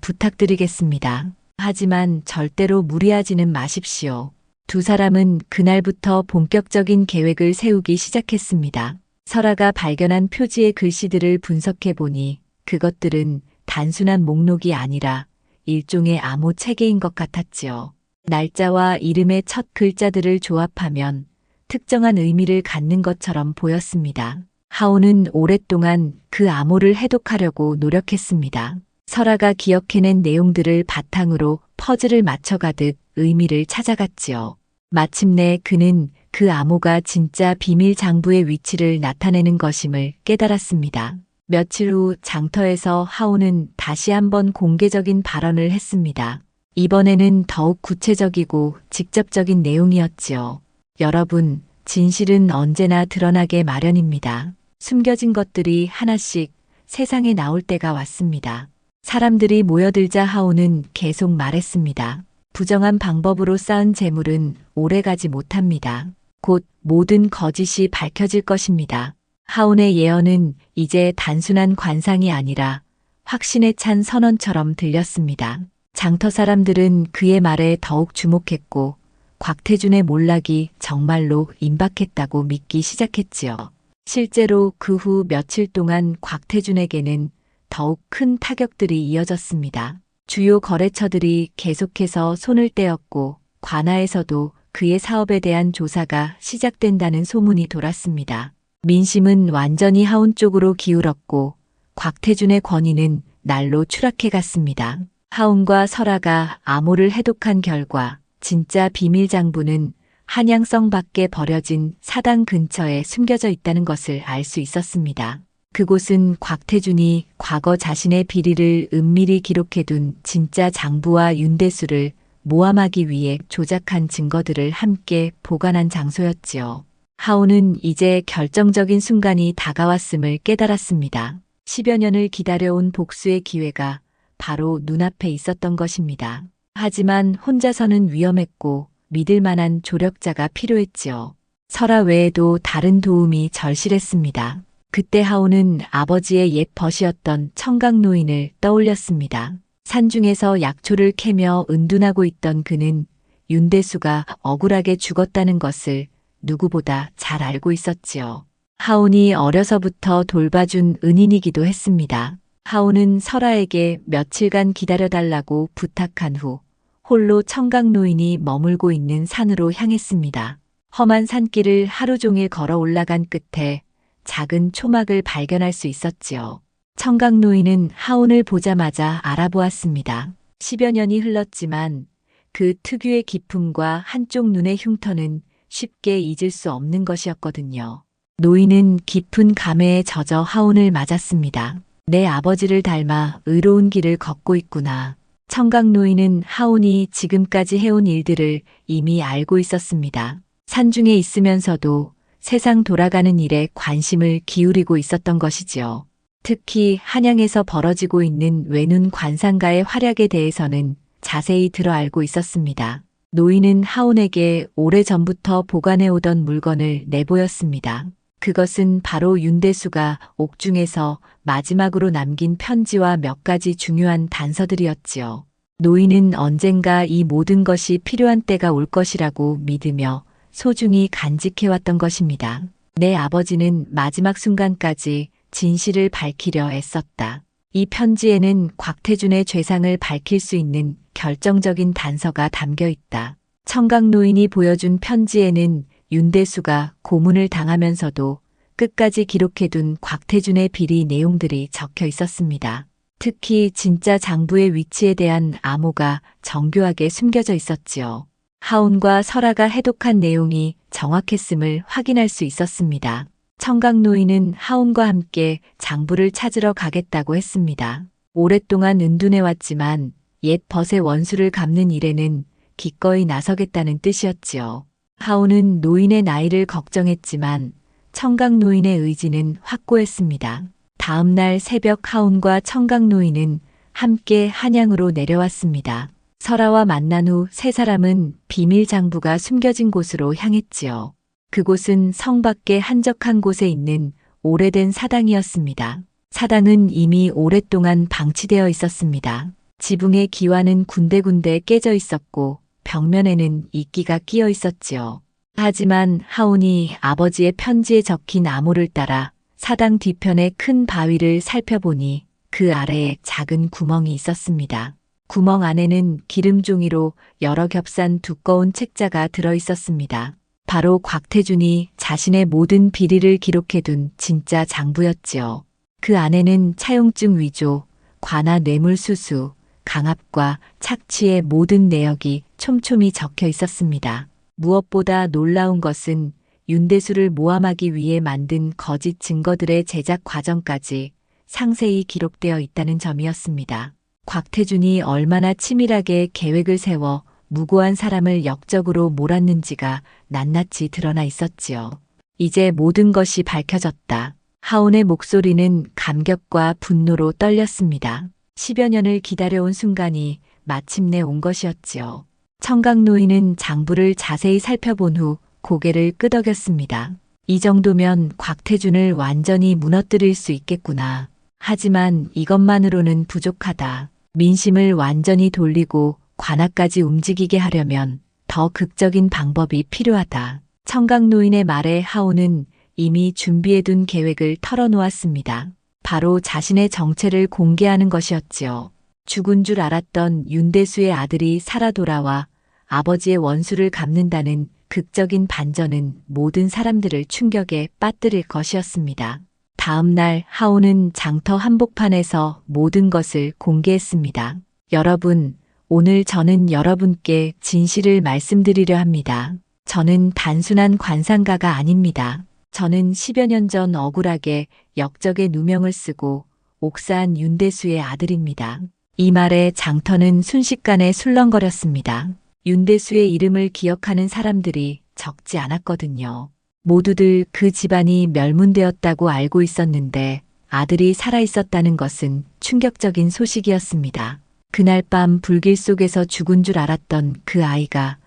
부탁드리겠습니다. 하지만 절대로 무리하지는 마십시오. 두 사람은 그날부터 본격적인 계획을 세우기 시작했습니다. 설아가 발견한 표지의 글씨들을 분석해 보니 그것들은 단순한 목록이 아니라 일종의 암호 체계인 것 같았지요. 날짜와 이름의 첫 글자들을 조합하면 특정한 의미를 갖는 것처럼 보였습니다. 하온은 오랫동안 그 암호를 해독하려고 노력했습니다. 설아가 기억해낸 내용들을 바탕으로 퍼즐을 맞춰가듯 의미를 찾아갔지요. 마침내 그는 그 암호가 진짜 비밀 장부의 위치를 나타내는 것임을 깨달았습니다. 며칠 후 장터에서 하온은 다시 한번 공개적인 발언을 했습니다. 이번에는 더욱 구체적이고 직접적인 내용이었지요. 여러분, 진실은 언제나 드러나게 마련입니다. 숨겨진 것들이 하나씩 세상에 나올 때가 왔습니다. 사람들이 모여들자 하온은 계속 말했습니다. 부정한 방법으로 쌓은 재물은 오래가지 못합니다. 곧 모든 거짓이 밝혀질 것입니다. 하온의 예언은 이제 단순한 관상이 아니라 확신에 찬 선언처럼 들렸습니다. 장터 사람들은 그의 말에 더욱 주목했고 곽태준의 몰락이 정말로 임박했다고 믿기 시작했지요. 실제로 그 후 며칠 동안 곽태준에게는 더욱 큰 타격들이 이어졌습니다. 주요 거래처들이 계속해서 손을 떼었고 관아에서도 그의 사업에 대한 조사가 시작된다는 소문이 돌았습니다. 민심은 완전히 하온 쪽으로 기울었고 곽태준의 권위는 날로 추락해 갔습니다. 하온과 설아가 암호를 해독한 결과 진짜 비밀 장부는 한양성 밖에 버려진 사당 근처에 숨겨져 있다는 것을 알 수 있었습니다. 그곳은 곽태준이 과거 자신의 비리를 은밀히 기록해둔 진짜 장부와 윤대수를 모함하기 위해 조작한 증거들을 함께 보관한 장소였지요. 하온은 이제 결정적인 순간이 다가왔음을 깨달았습니다. 10여 년을 기다려온 복수의 기회가 바로 눈앞에 있었던 것입니다. 하지만 혼자서는 위험했고 믿을 만한 조력자가 필요했지요. 설아 외에도 다른 도움이 절실했습니다. 그때 하온은 아버지의 옛 벗이었던 청각노인을 떠올렸습니다. 산중에서 약초를 캐며 은둔하고 있던 그는 윤대수가 억울하게 죽었다는 것을 누구보다 잘 알고 있었지요. 하온이 어려서부터 돌봐준 은인이기도 했습니다. 하온은 설아에게 며칠간 기다려달라고 부탁한 후 홀로 청각노인이 머물고 있는 산으로 향했습니다. 험한 산길을 하루 종일 걸어 올라간 끝에 작은 초막을 발견할 수 있었지요. 청각노인은 하온을 보자마자 알아보았습니다. 10여 년이 흘렀지만 그 특유의 기품과 한쪽 눈의 흉터는 쉽게 잊을 수 없는 것이었거든요. 노인은 깊은 감회에 젖어 하온을 맞았습니다. 내 아버지를 닮아 의로운 길을 걷고 있구나. 청각노인은 하온이 지금까지 해온 일들을 이미 알고 있었습니다. 산중에 있으면서도 세상 돌아가는 일에 관심을 기울이고 있었던 것이지요. 특히 한양에서 벌어지고 있는 외눈 관상가의 활약에 대해서는 자세히 들어 알고 있었습니다. 노인은 하온에게 오래전부터 보관해오던 물건을 내보였습니다. 그것은 바로 윤대수가 옥중에서 마지막으로 남긴 편지와 몇 가지 중요한 단서들이었지요. 노인은 언젠가 이 모든 것이 필요한 때가 올 것이라고 믿으며 소중히 간직해왔던 것입니다. 내 아버지는 마지막 순간까지 진실을 밝히려 애썼다. 이 편지에는 곽태준의 죄상을 밝힐 수 있는 결정적인 단서가 담겨 있다. 청각노인이 보여준 편지에는 윤대수가 고문을 당하면서도 끝까지 기록해둔 곽태준의 비리 내용들이 적혀 있었습니다. 특히 진짜 장부의 위치에 대한 암호가 정교하게 숨겨져 있었지요. 하온과 설아가 해독한 내용이 정확했음을 확인할 수 있었습니다. 청각노인은 하온과 함께 장부를 찾으러 가겠다고 했습니다. 오랫동안 은둔해왔지만 옛 벗의 원수를 갚는 일에는 기꺼이 나서겠다는 뜻이었지요. 하온은 노인의 나이를 걱정했지만 청각노인의 의지는 확고했습니다. 다음 날 새벽 하온과 청각노인은 함께 한양으로 내려왔습니다. 설아와 만난 후 세 사람은 비밀 장부가 숨겨진 곳으로 향했지요. 그곳은 성 밖의 한적한 곳에 있는 오래된 사당이었습니다. 사당은 이미 오랫동안 방치되어 있었습니다. 지붕의 기와는 군데군데 깨져 있었고 벽면에는 이끼가 끼어 있었지요. 하지만 하온이 아버지의 편지에 적힌 암호를 따라 사당 뒤편의 큰 바위를 살펴보니 그 아래에 작은 구멍이 있었습니다. 구멍 안에는 기름종이로 여러 겹산 두꺼운 책자가 들어 있었습니다. 바로 곽태준이 자신의 모든 비리를 기록해둔 진짜 장부였지요. 그 안에는 차용증 위조, 관아 뇌물수수, 강압과 착취의 모든 내역이 촘촘히 적혀 있었습니다. 무엇보다 놀라운 것은 윤대수를 모함하기 위해 만든 거짓 증거들의 제작 과정까지 상세히 기록되어 있다는 점이었습니다. 곽태준이 얼마나 치밀하게 계획을 세워 무고한 사람을 역적으로 몰았는지가 낱낱이 드러나 있었지요. 이제 모든 것이 밝혀졌다. 하온의 목소리는 감격과 분노로 떨렸습니다. 10여 년을 기다려온 순간이 마침내 온 것이었지요. 청각노인은 장부를 자세히 살펴본 후 고개를 끄덕였습니다. 이 정도면 곽태준을 완전히 무너뜨릴 수 있겠구나. 하지만 이것만으로는 부족하다. 민심을 완전히 돌리고 관아까지 움직이게 하려면 더 극적인 방법이 필요하다. 청각노인의 말에 하온은 이미 준비해둔 계획을 털어놓았습니다. 바로 자신의 정체를 공개하는 것이었지요. 죽은 줄 알았던 윤대수의 아들이 살아 돌아와 아버지의 원수를 갚는다는 극적인 반전은 모든 사람들을 충격에 빠뜨릴 것이었습니다. 다음 날 하온은 장터 한복판에서 모든 것을 공개했습니다. 여러분, 오늘 저는 여러분께 진실을 말씀드리려 합니다. 저는 단순한 관상가가 아닙니다. 저는 10여 년 전 억울하게 역적의 누명을 쓰고 옥사한 윤대수의 아들입니다. 이 말에 장터는 순식간에 술렁거렸습니다. 윤대수의 이름을 기억하는 사람들이 적지 않았거든요. 모두들 그 집안이 멸문되었다고 알고 있었는데 아들이 살아있었다는 것은 충격적인 소식이었습니다. 그날 밤 불길 속에서 죽은 줄 알았던 그 아이가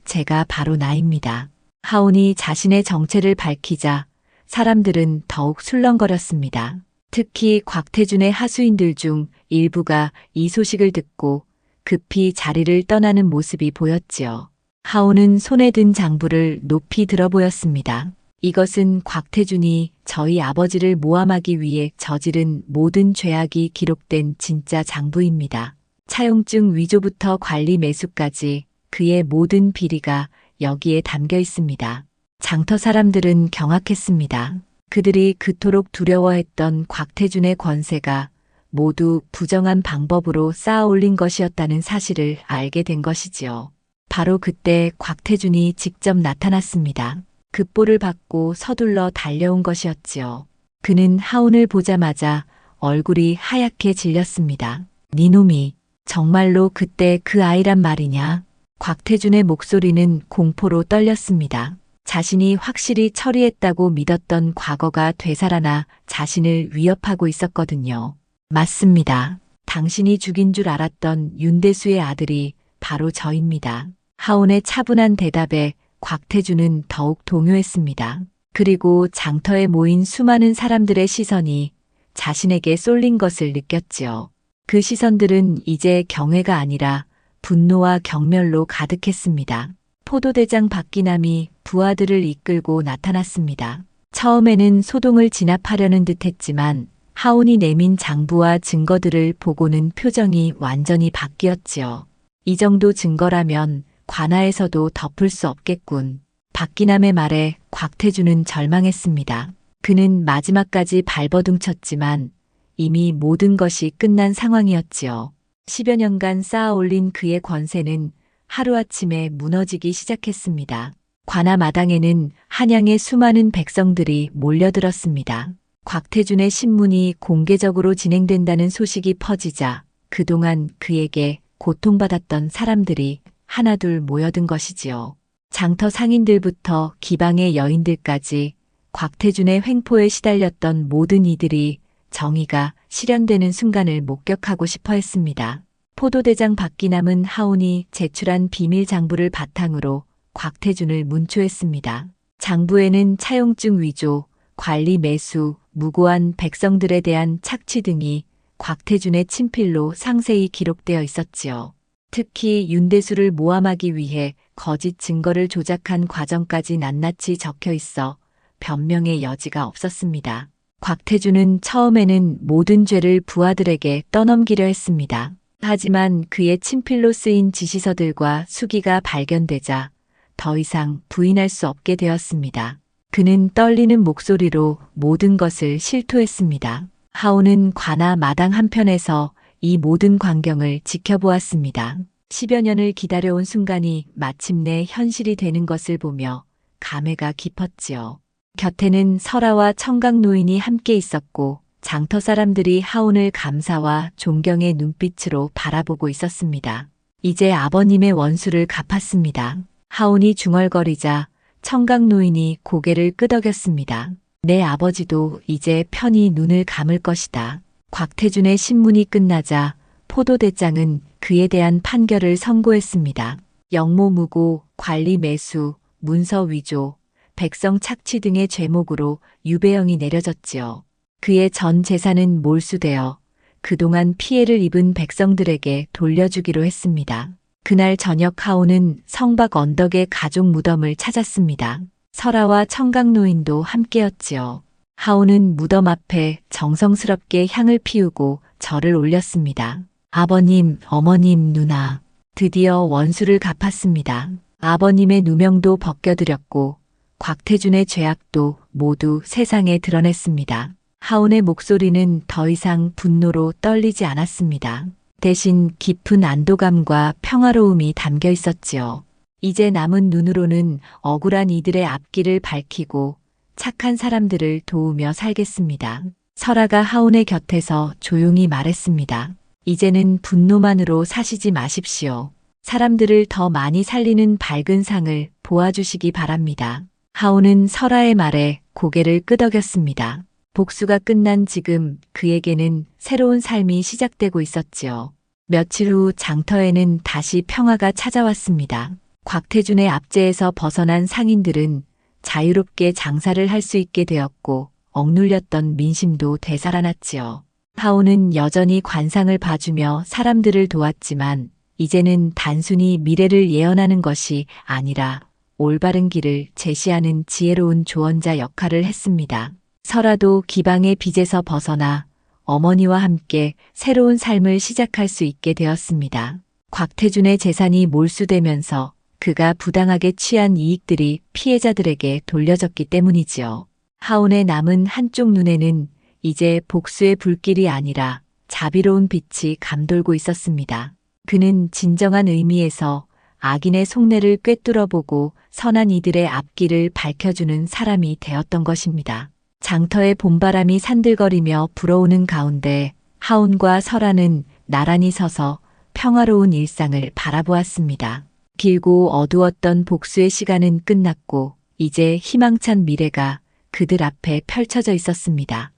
제가 바로 나입니다. 하온이 자신의 정체를 밝히자 사람들은 더욱 술렁거렸습니다. 특히 곽태준의 하수인들 중 일부가 이 소식을 듣고 급히 자리를 떠나는 모습이 보였지요. 하온은 손에 든 장부를 높이 들어 보였습니다. 이것은 곽태준이 저희 아버지를 모함하기 위해 저지른 모든 죄악이 기록된 진짜 장부입니다. 차용증 위조부터 관리 매수까지 그의 모든 비리가 여기에 담겨 있습니다. 장터 사람들은 경악했습니다. 그들이 그토록 두려워했던 곽태준의 권세가 모두 부정한 방법으로 쌓아 올린 것이었다는 사실을 알게 된 것이지요. 바로 그때 곽태준이 직접 나타났습니다. 급보를 받고 서둘러 달려온 것이었지요. 그는 하온을 보자마자 얼굴이 하얗게 질렸습니다. 니놈이 정말로 그때 그 아이란 말이냐? 곽태준의 목소리는 공포로 떨렸습니다. 자신이 확실히 처리했다고 믿었던 과거가 되살아나 자신을 위협하고 있었거든요. 맞습니다. 당신이 죽인 줄 알았던 윤대수의 아들이 바로 저입니다. 하온의 차분한 대답에 곽태준은 더욱 동요했습니다. 그리고 장터에 모인 수많은 사람들의 시선이 자신에게 쏠린 것을 느꼈지요. 그 시선들은 이제 경외가 아니라 분노와 경멸로 가득했습니다. 포도대장 박기남이 부하들을 이끌고 나타났습니다. 처음에는 소동을 진압하려는 듯 했지만 하온이 내민 장부와 증거들을 보고는 표정이 완전히 바뀌었지요. 이 정도 증거라면 관아에서도 덮을 수 없겠군. 박기남의 말에 곽태준은 절망했습니다. 그는 마지막까지 발버둥쳤지만 이미 모든 것이 끝난 상황이었지요. 10여 년간 쌓아올린 그의 권세는 하루아침에 무너지기 시작했습니다. 관아 마당에는 한양의 수많은 백성들이 몰려들었습니다. 곽태준의 신문이 공개적으로 진행된다는 소식이 퍼지자 그동안 그에게 고통받았던 사람들이 하나둘 모여든 것이지요. 장터 상인들부터 기방의 여인들까지 곽태준의 횡포에 시달렸던 모든 이들이 정의가 실현되는 순간을 목격하고 싶어 했습니다. 포도대장 박기남은 하온이 제출한 비밀 장부를 바탕으로 곽태준을 문초했습니다. 장부에는 차용증 위조, 관리 매수, 무고한 백성들에 대한 착취 등이 곽태준의 친필로 상세히 기록되어 있었지요. 특히 윤대수를 모함하기 위해 거짓 증거를 조작한 과정까지 낱낱이 적혀 있어 변명의 여지가 없었습니다. 곽태준은 처음에는 모든 죄를 부하들에게 떠넘기려 했습니다. 하지만 그의 친필로 쓰인 지시서들과 수기가 발견되자 더 이상 부인할 수 없게 되었습니다. 그는 떨리는 목소리로 모든 것을 실토했습니다. 하온은 관아 마당 한편에서 이 모든 광경을 지켜보았습니다. 10여 년을 기다려온 순간이 마침내 현실이 되는 것을 보며 감회가 깊었지요. 곁에는 설아와 청각 노인이 함께 있었고 장터 사람들이 하온을 감사와 존경의 눈빛으로 바라보고 있었습니다. 이제 아버님의 원수를 갚았습니다. 하온이 중얼거리자 청각 노인이 고개를 끄덕였습니다. 내 아버지도 이제 편히 눈을 감을 것이다. 곽태준의 신문이 끝나자 포도대장은 그에 대한 판결을 선고했습니다. 영모무고, 관리 매수, 문서 위조, 백성 착취 등의 죄목으로 유배형이 내려졌지요. 그의 전 재산은 몰수되어 그동안 피해를 입은 백성들에게 돌려주기로 했습니다. 그날 저녁 하온은 성박 언덕의 가족 무덤을 찾았습니다. 설아와 청각노인도 함께였지요. 하온은 무덤 앞에 정성스럽게 향을 피우고 절을 올렸습니다. 아버님, 어머님, 누나, 드디어 원수를 갚았습니다. 아버님의 누명도 벗겨드렸고 곽태준의 죄악도 모두 세상에 드러냈습니다. 하온의 목소리는 더 이상 분노로 떨리지 않았습니다. 대신 깊은 안도감과 평화로움이 담겨 있었지요. 이제 남은 눈으로는 억울한 이들의 앞길을 밝히고 착한 사람들을 도우며 살겠습니다. 설아가 하온의 곁에서 조용히 말했습니다. 이제는 분노만으로 사시지 마십시오. 사람들을 더 많이 살리는 밝은 상을 보아주시기 바랍니다. 하온은 설아의 말에 고개를 끄덕였습니다. 복수가 끝난 지금 그에게는 새로운 삶이 시작되고 있었지요. 며칠 후 장터에는 다시 평화가 찾아왔습니다. 곽태준의 압제에서 벗어난 상인들은 자유롭게 장사를 할 수 있게 되었고 억눌렸던 민심도 되살아났지요. 하온은 여전히 관상을 봐주며 사람들을 도왔지만 이제는 단순히 미래를 예언하는 것이 아니라 올바른 길을 제시하는 지혜로운 조언자 역할을 했습니다. 설아도 기방의 빚에서 벗어나 어머니와 함께 새로운 삶을 시작할 수 있게 되었습니다. 곽태준의 재산이 몰수되면서 그가 부당하게 취한 이익들이 피해자들에게 돌려졌기 때문이지요. 하온의 남은 한쪽 눈에는 이제 복수의 불길이 아니라 자비로운 빛이 감돌고 있었습니다. 그는 진정한 의미에서 악인의 속내를 꿰뚫어보고 선한 이들의 앞길을 밝혀주는 사람이 되었던 것입니다. 장터의 봄바람이 산들거리며 불어오는 가운데 하온과 설아는 나란히 서서 평화로운 일상을 바라보았습니다. 길고 어두웠던 복수의 시간은 끝났고 이제 희망찬 미래가 그들 앞에 펼쳐져 있었습니다.